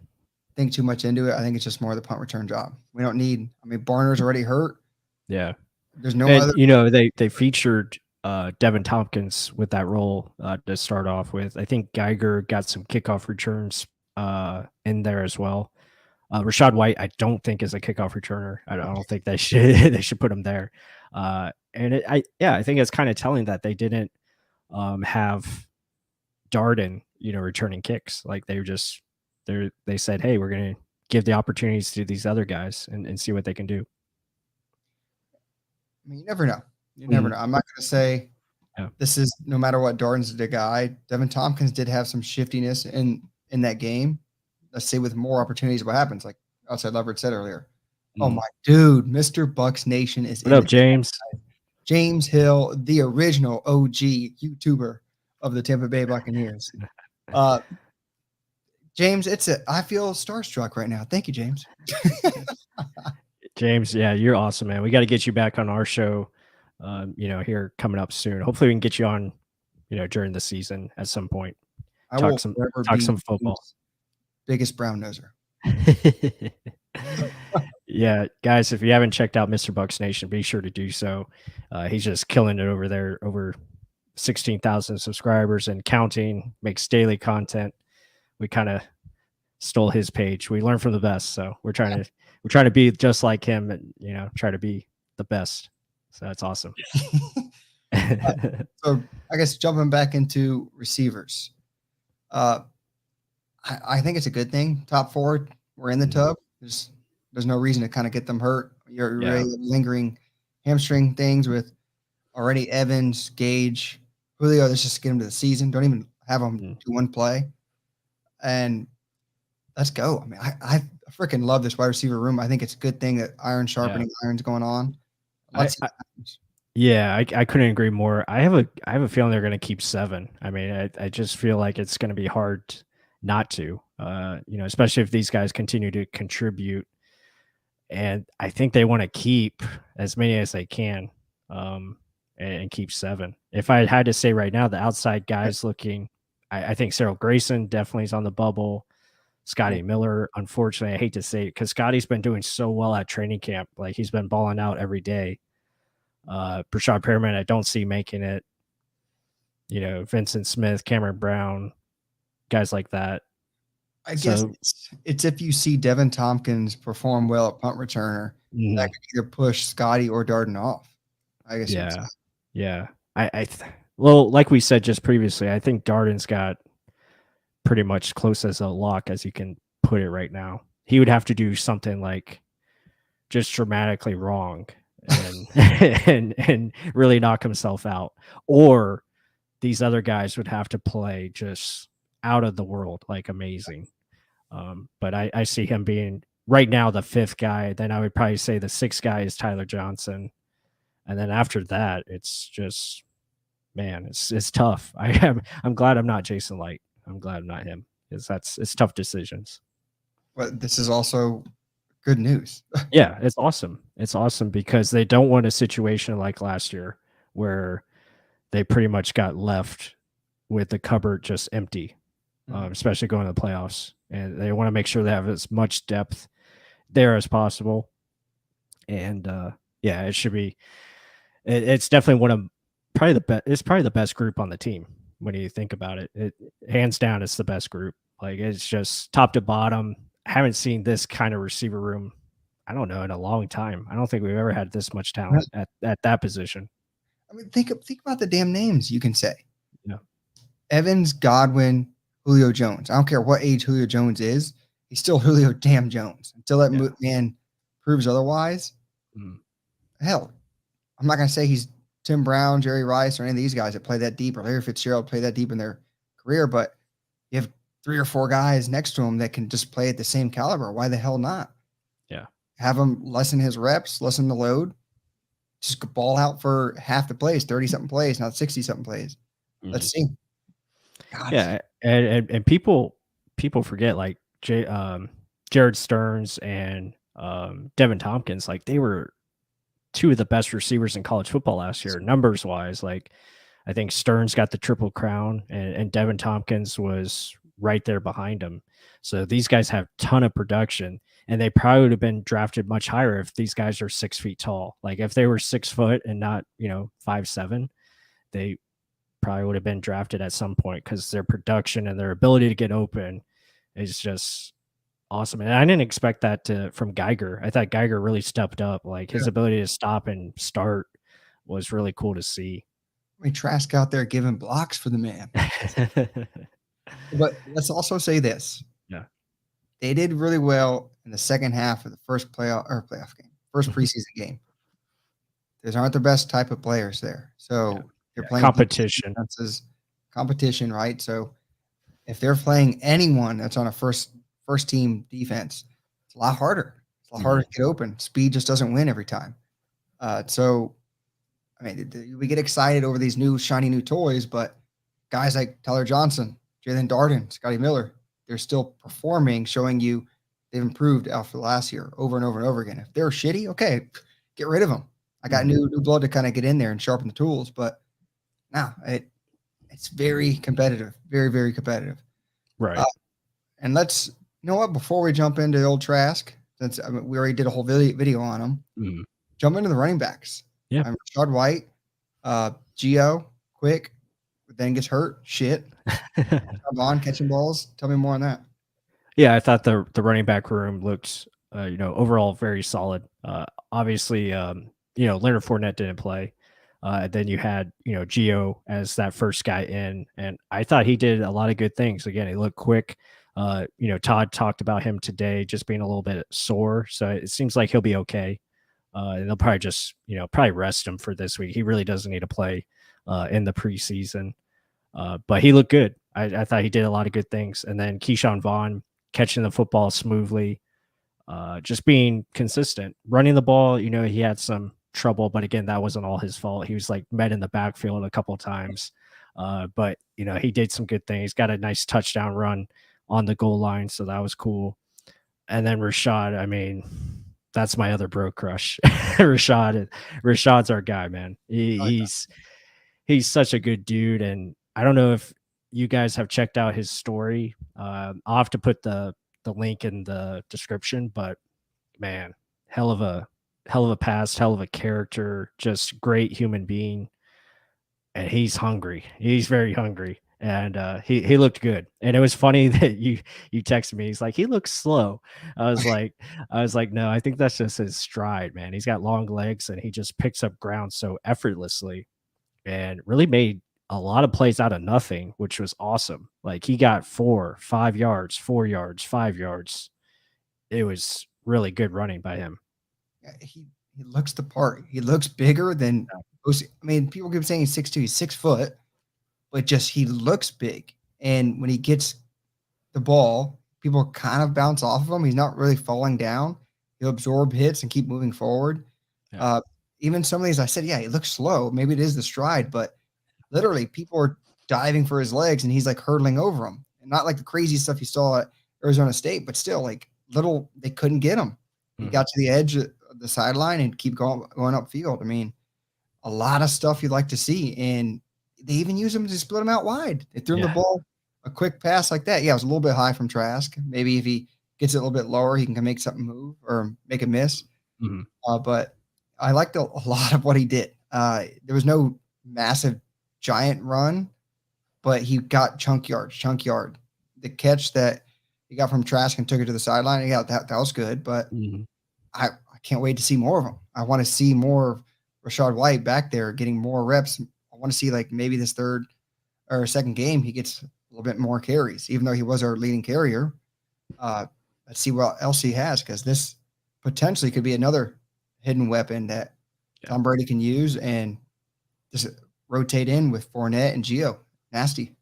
think too much into it. I think it's just more the punt return job. We don't need, Barner's already hurt. Yeah. There's no other. They featured Devin Tompkins with that role to start off with. I think Geiger got some kickoff returns in there as well. Rashad White, I don't think is a kickoff returner. I don't think they should put him there. I think it's kind of telling that they didn't have Darden, returning kicks. Like they said, hey, we're gonna give the opportunities to these other guys and see what they can do. You never know. You never know. I'm not going to say this is no matter what. Darden's the guy. Devin Tompkins did have some shiftiness in that game. Let's say with more opportunities, what happens? Like outside leverage said earlier. Oh my dude, Mr. Bucs Nation is what up, James? James Hill, the original OG YouTuber of the Tampa Bay Buccaneers. James, I feel starstruck right now. Thank you, James. James, yeah, you're awesome, man. We got to get you back on our show, here coming up soon. Hopefully we can get you on, during the season at some point. Talk some football. Biggest brown noser. Yeah, guys, if you haven't checked out Mr. Bucs Nation, be sure to do so. He's just killing it over there, over 16,000 subscribers and counting, makes daily content. We kind of stole his page. We learned from the best, so we're trying to be just like him and try to be the best. So that's awesome. So I guess jumping back into receivers, I think it's a good thing. Top four, we're in the tub. There's no reason to kind of get them hurt. You're really lingering hamstring things with already Evans, Gage, Julio. Let's just get them to the season. Don't even have them do one play, and let's go. I freaking love this wide receiver room. I think it's a good thing that iron sharpening iron's going on. I couldn't agree more. I have a feeling they're going to keep 7. I just feel like it's going to be hard not to, especially if these guys continue to contribute. And I think they want to keep as many as they can, and keep 7. If I had to say right now, the outside guys looking, I think Cyril Grayson definitely is on the bubble. Scotty Miller, unfortunately, I hate to say it because Scotty's been doing so well at training camp. Like he's been balling out every day. Brashad Perriman, I don't see making it. Vincent Smith, Cameron Brown, guys like that. I guess So it's if you see Devin Tompkins perform well at punt returner, that mhm, could either push Scotty or Darden off. I guess you would say. yeah, yeah. Well, like we said just previously, I think Darden's got pretty much close as a lock as you can put it right now. He would have to do something like just dramatically wrong and and really knock himself out, or these other guys would have to play just out of the world, like amazing. But I see him being right now the fifth guy. Then I would probably say the sixth guy is Tyler Johnson, and then after that, it's just man, it's tough. I'm glad I'm not Jason Light. I'm glad I'm not him because it's tough decisions. But this is also good news. Yeah, it's awesome. It's awesome because they don't want a situation like last year where they pretty much got left with the cupboard just empty, especially going to the playoffs. And they want to make sure they have as much depth there as possible. And yeah, it should be. It's definitely one of probably the best. It's probably the best group on the team when you think about it. It hands down, it's the best group. Like it's just top to bottom. I haven't seen this kind of receiver room. I don't know in a long time. I don't think we've ever had this much talent at that position. I mean, think about the damn names you can say. Yeah. Evans, Godwin, Julio Jones. I don't care what age Julio Jones is. He's still Julio damn Jones. Until that man proves otherwise, hell, I'm not going to say he's Tim Brown, Jerry Rice, or any of these guys that play that deep, or Larry Fitzgerald play that deep in their career, but you have 3 or 4 guys next to him that can just play at the same caliber. Why the hell not? Yeah. Have him lessen his reps, lessen the load, just ball out for half the plays, 30-something plays, not 60-something plays. Let's see. God. Yeah, and people forget like Jared Stearns and Devin Tompkins, like they were 2 of the best receivers in college football last year, numbers wise. Like I think Stearns got the triple crown, and Devin Tompkins was right there behind him. So these guys have a ton of production, and they probably would have been drafted much higher if these guys are 6 feet tall. Like if they were 6 foot and not 5'7", they probably would have been drafted at some point because their production and their ability to get open is just awesome. And I didn't expect that from Geiger. I thought Geiger really stepped up. Like his ability to stop and start was really cool to see. I mean, Trask out there giving blocks for the man. But let's also say this. Yeah. They did really well in the second half of the first playoff game, first preseason game. Those aren't the best type of players there. So they're playing competition, right? So if they're playing anyone that's on a first team defense, it's a lot harder. It's a lot harder to get open. Speed just doesn't win every time. So, I mean, we get excited over these shiny new toys, but guys like Tyler Johnson, Jalen Darden, Scotty Miller, they're still performing, showing you they've improved after last year over and over and over again. If they're shitty, okay, get rid of them. I got new blood to kind of get in there and sharpen the tools, but now it's very competitive, very, very competitive. Right. And you know what, before we jump into the old Trask, since we already did a whole video on them, jump into the running backs. Yeah. Rashad White, Gio, quick, then gets hurt. Shit. Vaughn catching balls. Tell me more on that. Yeah, I thought the running back room looked, overall very solid. Obviously, Leonard Fournette didn't play. Then you had, Gio as that first guy in, and I thought he did a lot of good things. Again, he looked quick. Todd talked about him today just being a little bit sore, so it seems like he'll be okay. And they'll probably just, probably rest him for this week. He really doesn't need to play in the preseason. But he looked good. I thought he did a lot of good things. And then Keyshawn Vaughn catching the football smoothly, just being consistent, running the ball. He had some trouble, but again, that wasn't all his fault. He was like met in the backfield a couple of times. But he did some good things. Got a nice touchdown run on the goal line, so that was cool. And then Rashad, I mean, that's my other bro crush. Rashad's our guy, man. He's such a good dude, and I don't know if you guys have checked out his story. I'll have to put the link in the description, but man, hell of a past, hell of a character, just great human being. And he's hungry. He's very hungry. and he looked good. And it was funny that you texted me. He's like, he looks slow. I was like, no, I think that's just his stride, man. He's got long legs and he just picks up ground so effortlessly and really made a lot of plays out of nothing, which was awesome. Like he got 4, 5 yards, 4 yards, 5 yards. It was really good running by him. Yeah, he looks the part. He looks bigger than most. I mean, people keep saying he's 6'2", he's 6 foot, but just he looks big. And when he gets the ball, people kind of bounce off of him. He's not really falling down. He'll absorb hits and keep moving forward. Yeah. Even some of these, I said, yeah, he looks slow. Maybe it is the stride, but literally people are diving for his legs and he's like hurdling over them. And not like the crazy stuff you saw at Arizona State, but still like they couldn't get him. He got to the edge of the sideline and keep going upfield. I mean, a lot of stuff you'd like to see. And they even use him to split him out wide. They threw him the ball, a quick pass like that. Yeah, it was a little bit high from Trask. Maybe if he gets it a little bit lower, he can make something move or make a miss. But I liked a lot of what he did. There was no massive giant run, but he got chunk yard. The catch that he got from Trask and took it to the sideline, yeah, that was good. But I can't wait to see more of him. I want to see more of Rachaad White back there getting more reps. I want to see like maybe this third or second game he gets a little bit more carries, even though he was our leading carrier. Let's see what else he has, because this potentially could be another hidden weapon that Tom Brady can use and just rotate in with Fournette and Gio. Nasty.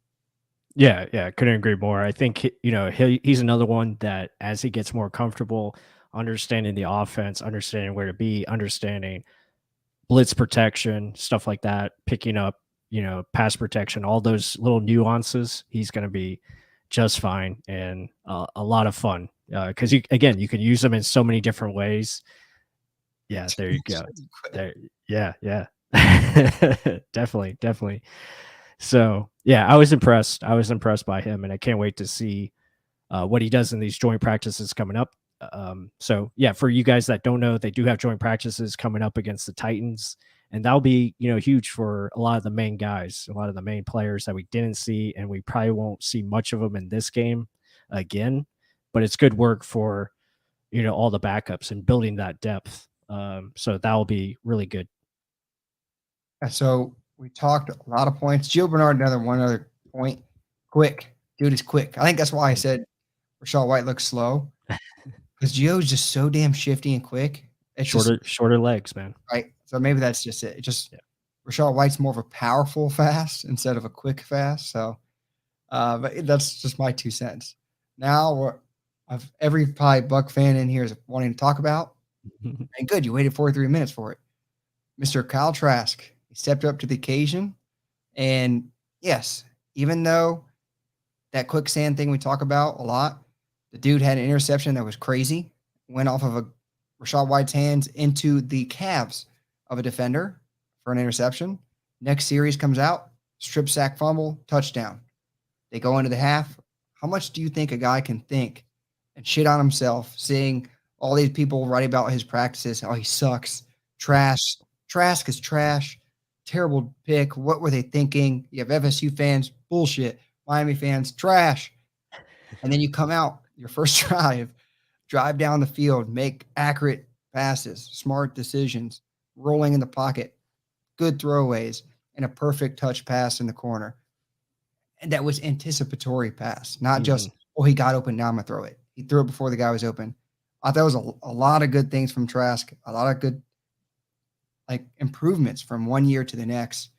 Yeah, couldn't agree more. I think he's another one that as he gets more comfortable understanding the offense, understanding where to be, understanding blitz protection, stuff like that, picking up, pass protection, all those little nuances, he's going to be just fine and a lot of fun because you can use them in so many different ways. Yeah, there you go. There, yeah. Definitely. So yeah, I was impressed by him, and I can't wait to see what he does in these joint practices coming up. So yeah, for you guys that don't know, they do have joint practices coming up against the Titans, and that'll be huge for a lot of the main guys, a lot of the main players that we didn't see, and we probably won't see much of them in this game again. But it's good work for all the backups and building that depth. So that'll be really good. So we talked a lot of points. Gio Bernard, one other point. Quick. Dude is quick. I think that's why I said Rachaad White looks slow. Because Gio's just so damn shifty and quick. It's shorter legs, man. Right. So maybe that's just it. Rachaad White's more of a powerful fast instead of a quick fast. So but that's just my 2 cents. Now every probably Buck fan in here is wanting to talk about. And good, you waited 43 minutes for it. Mr. Kyle Trask. He stepped up to the occasion. And yes, even though that quicksand thing we talk about a lot, the dude had an interception that was crazy, went off of a Rachaad White's hands into the calves of a defender for an interception. Next series comes out, strip sack fumble, touchdown. They go into the half. How much do you think a guy can think and shit on himself, seeing all these people writing about his practices? Oh, he sucks. Trash. Trask is trash. Terrible pick. What were they thinking? You have FSU fans, bullshit. Miami fans, trash. And then you come out, your first drive down the field, make accurate passes, smart decisions, rolling in the pocket, good throwaways, and a perfect touch pass in the corner. And that was anticipatory pass, not just, he got open, now I'm going to throw it. He threw it before the guy was open. I thought it was a lot of good things from Trask, a lot of good improvements from one year to the next.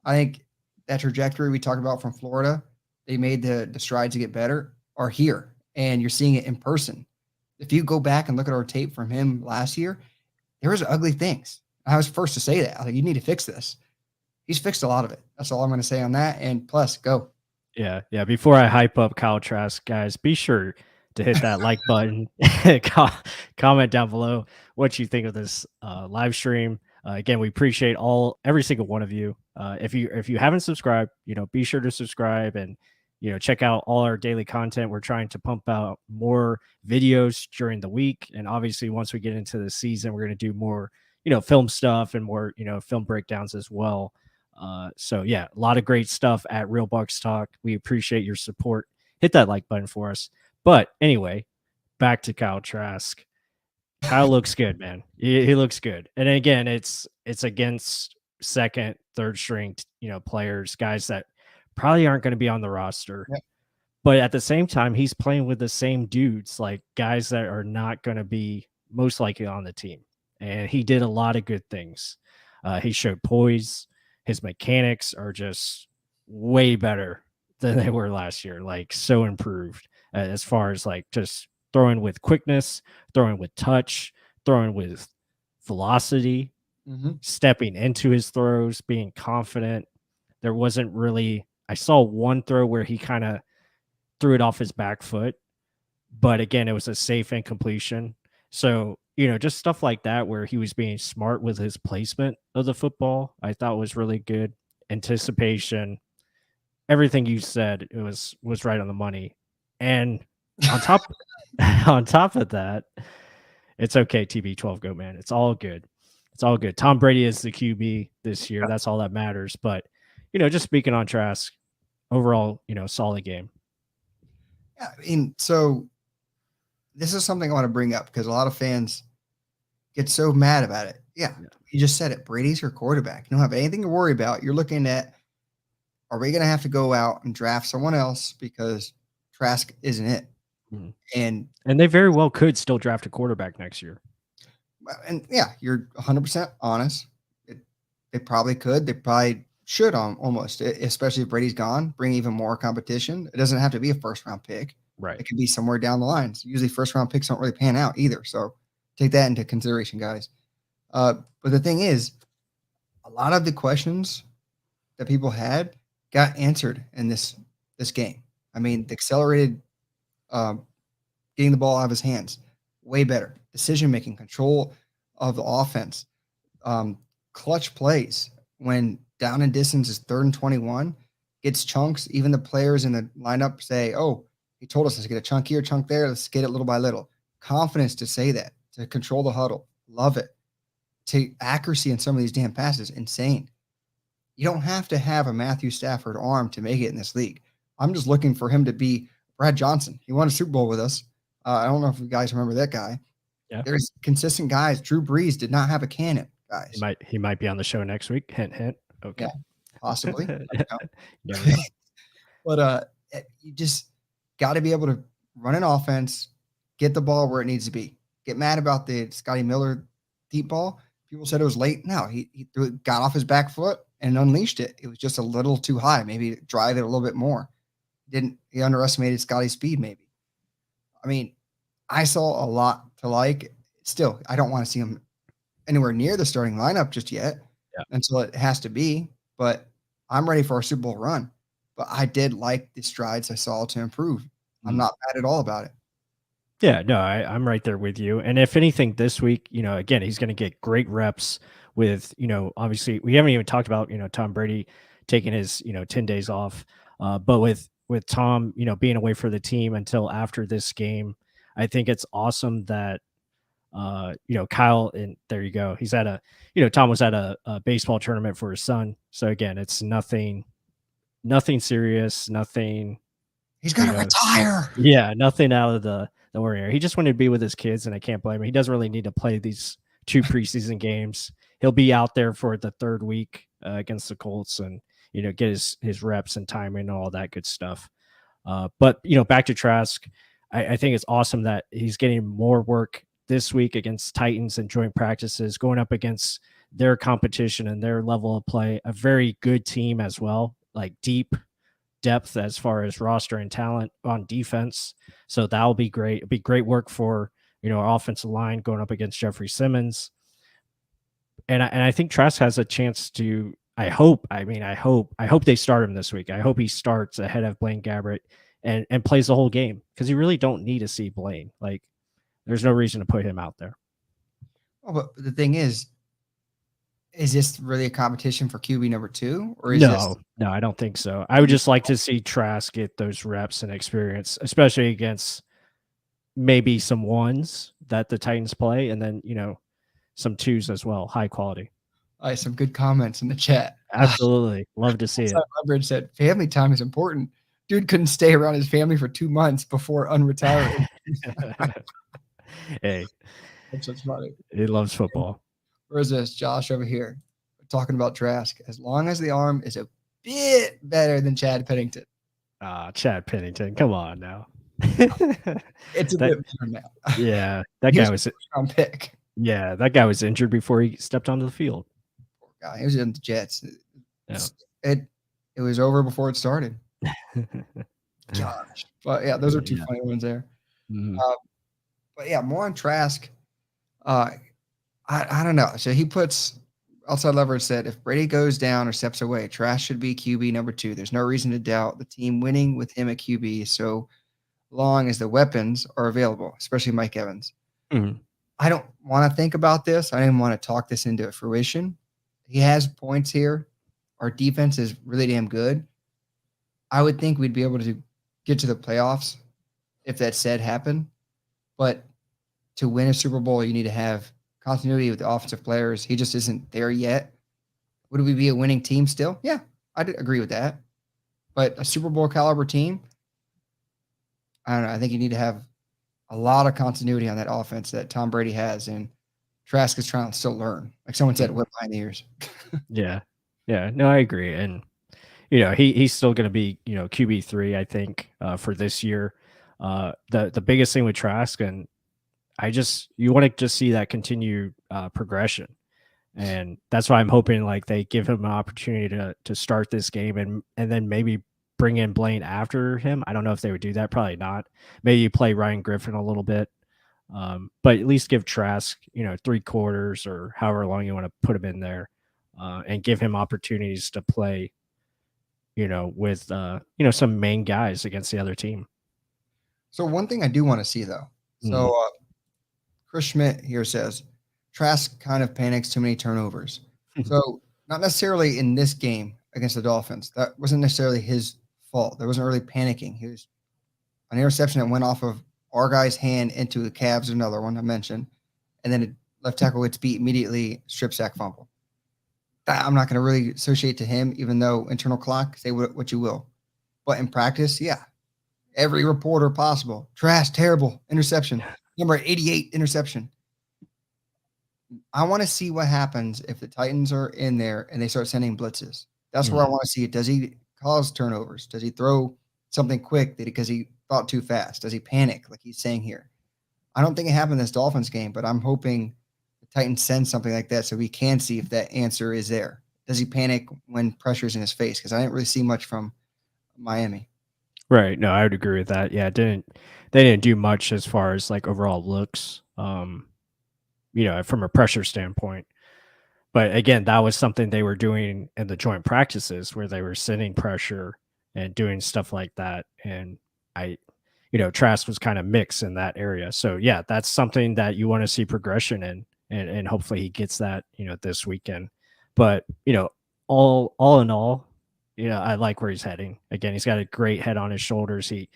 I think that trajectory we talked about from Florida, they made the strides to get better, are here, and you're seeing it in person. If you go back and look at our tape from him last year, there was ugly things. I was first to say that. I was like, you need to fix this. He's fixed a lot of it. That's all I'm going to say on that. And plus, go. Yeah. Before I hype up Kyle Trask, guys, be sure to hit that like button, comment down below what you think of this live stream. Again, we appreciate every single one of you. If you haven't subscribed, be sure to subscribe and check out all our daily content. We're trying to pump out more videos during the week, and obviously once we get into the season, we're going to do more film stuff and more film breakdowns as well. So yeah, a lot of great stuff at Real Bucks Talk. We appreciate your support. Hit that like button for us. But anyway, back to Kyle Trask. Kyle looks good, man. He looks good. And again, it's against second, third string, players, guys that probably aren't going to be on the roster. Yep. But at the same time, he's playing with the same dudes, like guys that are not going to be most likely on the team. And he did a lot of good things. He showed poise. His mechanics are just way better than they were last year, like so improved as far as like just throwing with quickness, throwing with touch, throwing with velocity, stepping into his throws, being confident. There wasn't really, I saw one throw where he kind of threw it off his back foot, but again, it was a safe incompletion. So, just stuff like that where he was being smart with his placement of the football, I thought was really good. Anticipation, everything you said, it was right on the money. And on top on top of that, it's okay, TB12 go, man. It's all good. It's all good. Tom Brady is the QB this year. That's all that matters. But, just speaking on Trask, overall, solid game. Yeah, I mean, so this is something I want to bring up because a lot of fans get so mad about it. Yeah, you just said it. Brady's your quarterback. You don't have anything to worry about. You're looking at, are we going to have to go out and draft someone else because Trask isn't it? And they very well could still draft a quarterback next year. And yeah, you're 100% honest. They probably could. They probably should almost, especially if Brady's gone, bring even more competition. It doesn't have to be a first-round pick. Right. It could be somewhere down the line. So usually first-round picks don't really pan out either. So take that into consideration, guys. But the thing is, a lot of the questions that people had got answered in this game. I mean, the accelerated getting the ball out of his hands, way better. Decision-making, control of the offense, clutch plays when down and distance is 3rd and 21, gets chunks. Even the players in the lineup say, oh, he told us let's get a chunk here, chunk there. Let's get it little by little. Confidence to say that, to control the huddle. Love it. To accuracy in some of these damn passes, insane. You don't have to have a Matthew Stafford arm to make it in this league. I'm just looking for him to be Brad Johnson. He won a Super Bowl with us. I don't know if you guys remember that guy. Yeah. There's consistent guys. Drew Brees did not have a cannon, guys. He might be on the show next week. Hint, hint. Okay. Yeah, possibly. But you just got to be able to run an offense, get the ball where it needs to be. Get mad about the Scotty Miller deep ball. People said it was late. No, he got off his back foot and unleashed it. It was just a little too high. Maybe drive it a little bit more. He underestimated Scotty's speed, maybe. I mean, I saw a lot to like. Still, I don't want to see him anywhere near the starting lineup just yet until it has to be. But I'm ready for a Super Bowl run. But I did like the strides I saw to improve. I'm not mad at all about it. Yeah, no, I'm right there with you. And if anything, this week, again, he's going to get great reps with, obviously, we haven't even talked about, Tom Brady taking his, 10 days off. But with Tom, being away for the team until after this game, I think it's awesome that, Kyle, and there you go. He's at Tom was at a baseball tournament for his son. So again, it's nothing serious, nothing. He's going to retire. Yeah, nothing out of the ordinary. He just wanted to be with his kids, and I can't blame him. He doesn't really need to play these 2 preseason games. He'll be out there for the 3rd week against the Colts and, get his reps and timing and all that good stuff. But, back to Trask, I think it's awesome that he's getting more work this week against Titans and joint practices, going up against their competition and their level of play, a very good team as well, like deep depth as far as roster and talent on defense. So that'll be great. It'll be great work for, our offensive line going up against Jeffrey Simmons. And I think Trask has a chance to, I hope they start him this week. I hope he starts ahead of Blaine Gabbert and plays the whole game, because you really don't need to see Blaine. Like, there's no reason to put him out there. Well, but the thing is this really a competition for QB number 2? Or No, I don't think so. I would just like to see Trask get those reps and experience, especially against maybe some 1s that the Titans play, and then, some 2s as well, high quality. All right, some good comments in the chat. Absolutely. Love to see it. Leverett said, family time is important. Dude couldn't stay around his family for 2 months before unretiring. Hey, That's what's funny. he loves football. Where's this? Josh over here talking about Trask. As long as the arm is a bit better than Chad Pennington. Chad Pennington. Come on now. It's a bit better now. Yeah, that He guy was was a first-round pick. Yeah, that guy was injured before he stepped onto the field. Poor guy. He was in the Jets. Yeah. It was over before it started. Gosh. But yeah, those are two funny ones there. Mhm. But yeah, more on Trask. I don't know. So he puts outside Leverett said if Brady goes down or steps away, Trask should be QB number 2. There's no reason to doubt the team winning with him at QB so long as the weapons are available, especially Mike Evans. Mhm. I don't want to think about this. I didn't want to talk this into fruition. He has points here. Our defense is really damn good. I would think we'd be able to get to the playoffs if that said happen. But to win a Super Bowl, you need to have continuity with the offensive players. He just isn't there yet. Would we be a winning team still? Yeah, I'd agree with that. But a Super Bowl caliber team, I don't know. I think you need to have a lot of continuity on that offense that Tom Brady has, and Trask is trying to still learn. Like someone said, whip behind the ears. Yeah. Yeah. No, I agree. And he's still going to be, QB3, I think, for this year. The biggest thing with Trask, and you want to just see that continued progression. And that's why I'm hoping like they give him an opportunity to start this game and then maybe bring in Blaine after him. I don't know if they would do that. Probably not. Maybe you play Ryan Griffin a little bit. But at least give Trask, 3 quarters or however long you want to put him in there, and give him opportunities to play, with some main guys against the other team. So one thing I do want to see though. So Chris Schmidt here says Trask kind of panics too many turnovers. So not necessarily in this game against the Dolphins. That wasn't necessarily his fault. There wasn't really panicking. He was an interception that went off of our guy's hand into the Cavs, another one I mentioned, and then left tackle gets beat immediately, strip sack fumble. That I'm not going to really associate to him, even though internal clock, say what you will. But in practice, yeah, every reporter possible. Trash, terrible, interception. Number 88, interception. I want to see what happens if the Titans are in there and they start sending blitzes. That's where I want to see it. Does he cause turnovers? Does he throw something quick because he thought too fast? Does he panic like he's saying here? I don't think it happened in this Dolphins game, but I'm hoping the Titans send something like that so we can see if that answer is there. Does he panic when pressure's in his face? Because I didn't really see much from Miami. Right. No, I would agree with that. Yeah, they didn't do much as far as like overall looks, from a pressure standpoint. But again, that was something they were doing in the joint practices where they were sending pressure and doing stuff like that. And Trask was kind of mixed in that area. So yeah, that's something that you want to see progression in, and hopefully he gets that, this weekend. But, all in all, I like where he's heading. Again, he's got a great head on his shoulders. He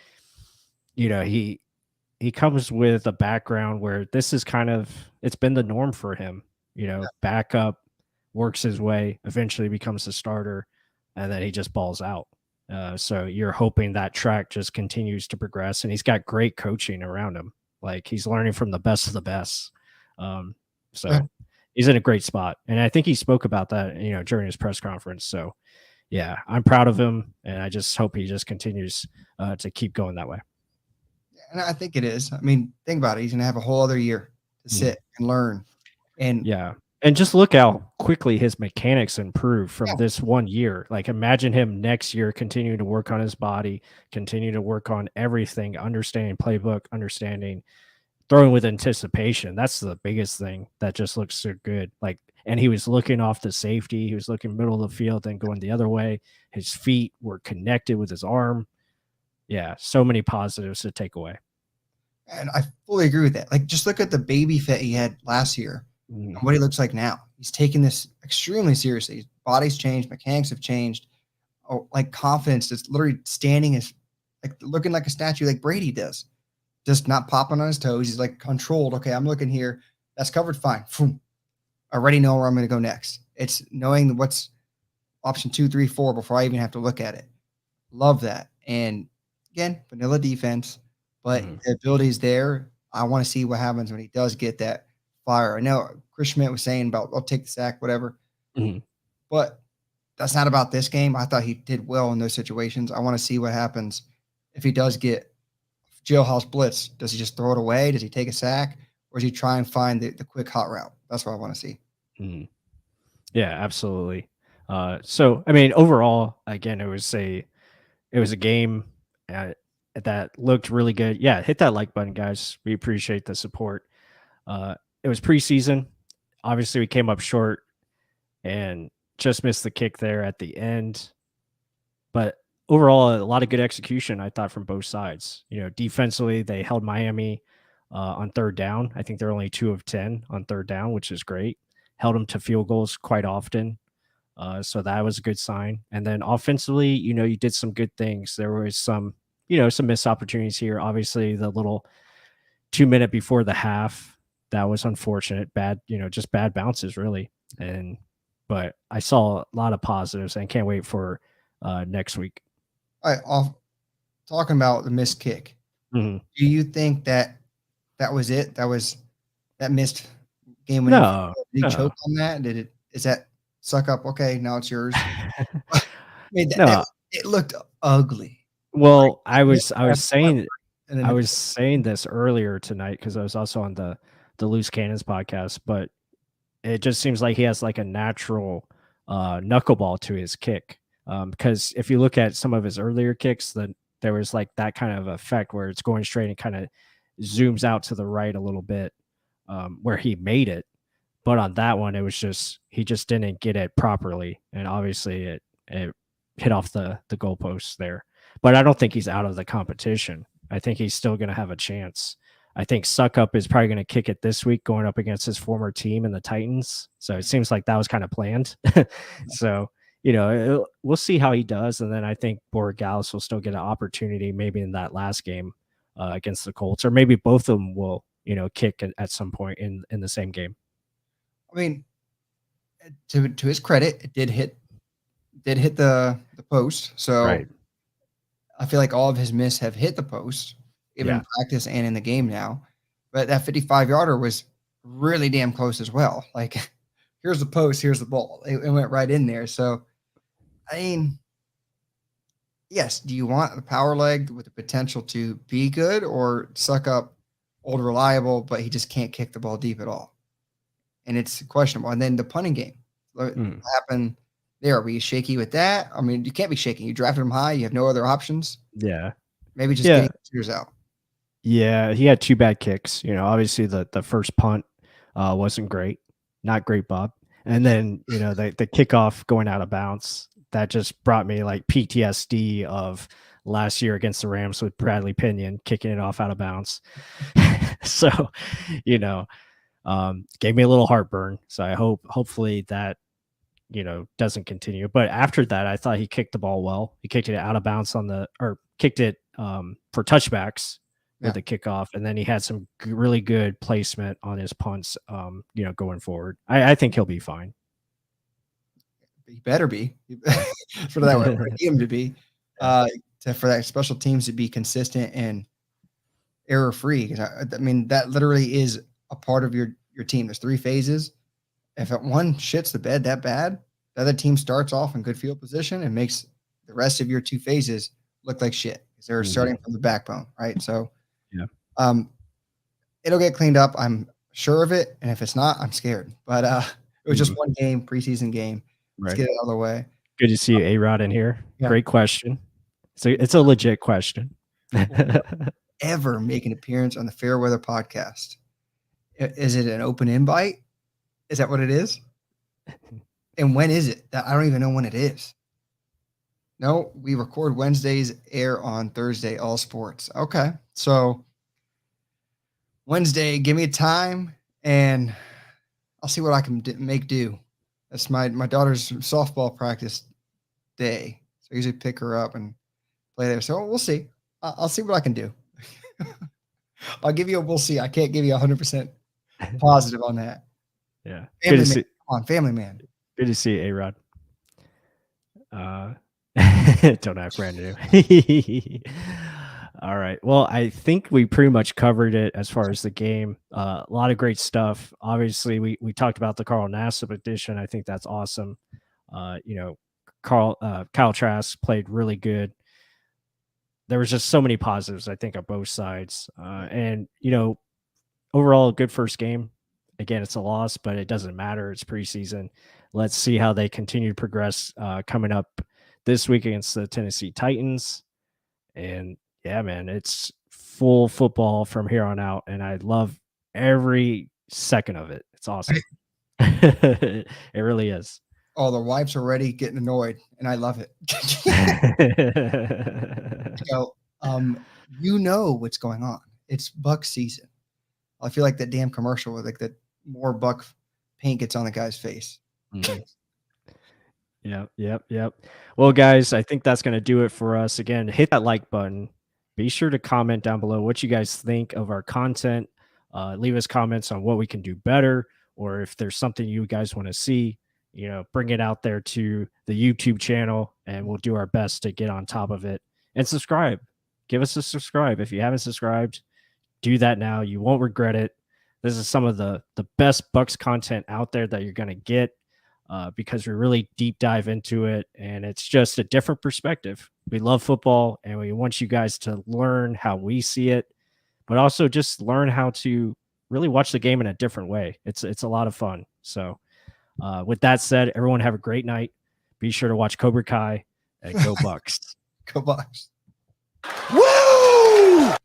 comes with a background where this is it's been the norm for him, backup, works his way, eventually becomes a starter, and then he just balls out. So you're hoping that track just continues to progress, and he's got great coaching around him. Like he's learning from the best of the best. So he's in a great spot. And I think he spoke about that, during his press conference. So yeah, I'm proud of him, and I just hope he just continues to keep going that way. And I think it is. I mean, think about it. He's going to have a whole other year to sit and learn. And yeah. And just look how quickly his mechanics improved from this 1 year. Like imagine him next year continuing to work on his body, continue to work on everything, understanding playbook, understanding throwing with anticipation. That's the biggest thing that just looks so good. Like, and he was looking off the safety. He was looking middle of the field, then going the other way. His feet were connected with his arm. Yeah, so many positives to take away. And I fully agree with that. Like, just look at the baby fat he had last year and what he looks like now. He's taking this extremely seriously. His body's changed, mechanics have changed. Oh, like confidence, just literally standing as like looking like a statue, like Brady does. Just not popping on his toes. He's like controlled. Okay, I'm looking here. That's covered. Fine. I already know where I'm going to go next. It's knowing what's option 2, 3, 4 before I even have to look at it. Love that. And again, vanilla defense, but the ability's there. I want to see what happens when he does get that fire. I know Chris Schmidt was saying about, I'll take the sack, whatever. But that's not about this game. I thought he did well in those situations. I want to see what happens if he does get jailhouse blitz. Does he just throw it away? Does he take a sack? Or does he try and find the quick hot route? That's what I want to see. Yeah, absolutely. So, I mean, overall, again, it was a game that looked really good. Yeah, hit that like button, guys. We appreciate the support. It was preseason. Obviously, we came up short and just missed the kick there at the end. But overall, a lot of good execution, I thought, from both sides. Defensively, they held Miami on third down. I think they're only 2 of 10 on third down, which is great. Held them to field goals quite often. So that was a good sign. And then offensively, you did some good things. There was some missed opportunities here. Obviously, the little 2-minute before the half, that was unfortunate. Bad, just bad bounces, really. But I saw a lot of positives and can't wait for next week. All right, talking about the missed kick. Do you think that was it? That was that missed game winning? No. Did he choke on that? Is that suck up? Okay, now it's yours. I mean, No. it looked ugly. Well, I was saying this earlier tonight because I was also on the Loose Cannons podcast, but it just seems like he has like a natural knuckleball to his kick. Because if you look at some of his earlier kicks, then there was like that kind of effect where it's going straight and kind of zooms out to the right a little bit, where he made it. But on that one, it was just he just didn't get it properly, and obviously it hit off the goalpost there. But I don't think he's out of the competition. I think he's still going to have a chance. I think Suckup is probably going to kick it this week, going up against his former team in the Titans. So it seems like that was kind of planned. So we'll see how he does, and then I think Borregales will still get an opportunity, maybe in that last game against the Colts, or maybe both of them will kick at some point in the same game. I mean, to his credit, it did hit the post. So right. I feel like all of his miss have hit the post, even in practice and in the game now. But that 55-yarder was really damn close as well. Like, here's the post, here's the ball. It went right in there. So, I mean, yes, do you want the power leg with the potential to be good, or suck up old reliable, but he just can't kick the ball deep at all? And it's questionable. And then the punting game. What happened there? Were you shaky with that? I mean, you can't be shaking. You drafted him high. You have no other options. Yeah. Maybe just getting yours out. Yeah, he had 2 bad kicks. Obviously the first punt wasn't great. Not great, Bob. And then, the kickoff going out of bounds, that just brought me like PTSD of last year against the Rams with Bradley Pinion kicking it off out of bounds. So, gave me a little heartburn. So I hopefully that, doesn't continue. But after that, I thought he kicked the ball well. He kicked it out of bounds kicked it for touchbacks with the kickoff. And then he had some really good placement on his punts, going forward. I think he'll be fine. He better be for that way. For him to be, for that special teams to be consistent and error free. I mean, that literally is a part of your team. There's 3 phases. If one shits the bed that bad, the other team starts off in good field position and makes the rest of your 2 phases look like shit because they're starting from the backbone, right? So, it'll get cleaned up. I'm sure of it, and if it's not, I'm scared. But it was just one game, preseason game. Let's get it out of the way. Good to see you, A-Rod, in here. Yeah. Great question. So it's a legit question. Ever make an appearance on the Fairweather podcast? Is it an open invite? Is that what it is? And when is it? I don't even know when it is. No, we record Wednesdays, air on Thursday, all sports. Okay. So Wednesday, give me a time and I'll see what I can make do. That's my daughter's softball practice day. So I usually pick her up and play there. So we'll see. I'll see what I can do. I'll give you a we'll see. I can't give you 100% positive on that. Yeah. Family man. Come on, family man. Good to see you, A-Rod. Don't act brand new. All right. Well, I think we pretty much covered it as far as the game. A lot of great stuff. Obviously, we talked about the Carl Nassib edition. I think that's awesome. You know, Kyle Trask played really good. There was just so many positives, I think, on both sides. And you know, overall, a good first game. Again, it's a loss, but it doesn't matter. It's preseason. Let's see how they continue to progress coming up this week against the Tennessee Titans. And yeah, man, it's full football from here on out. And I love every second of it. It's awesome. It really is. Oh, the wives are already getting annoyed, and I love it. So, you know what's going on. It's Buck season. I feel like that damn commercial with like that more Buck paint gets on the guy's face. Yep. Well, guys, I think that's going to do it for us. Again, hit that like button. Be sure to comment down below what you guys think of our content. Leave us comments on what we can do better, or if there's something you guys want to see, you know, bring it out there to the YouTube channel, and we'll do our best to get on top of it. And subscribe. Give us a subscribe. If you haven't subscribed, do that now. You won't regret it. This is some of the best Bucs content out there that you're going to get. Because we really deep dive into it, and it's just a different perspective. We love football, and we want you guys to learn how we see it, but also just learn how to really watch the game in a different way. It's a lot of fun. So with that said, everyone have a great night. Be sure to watch Cobra Kai and go Bucs. Go Bucs. Woo!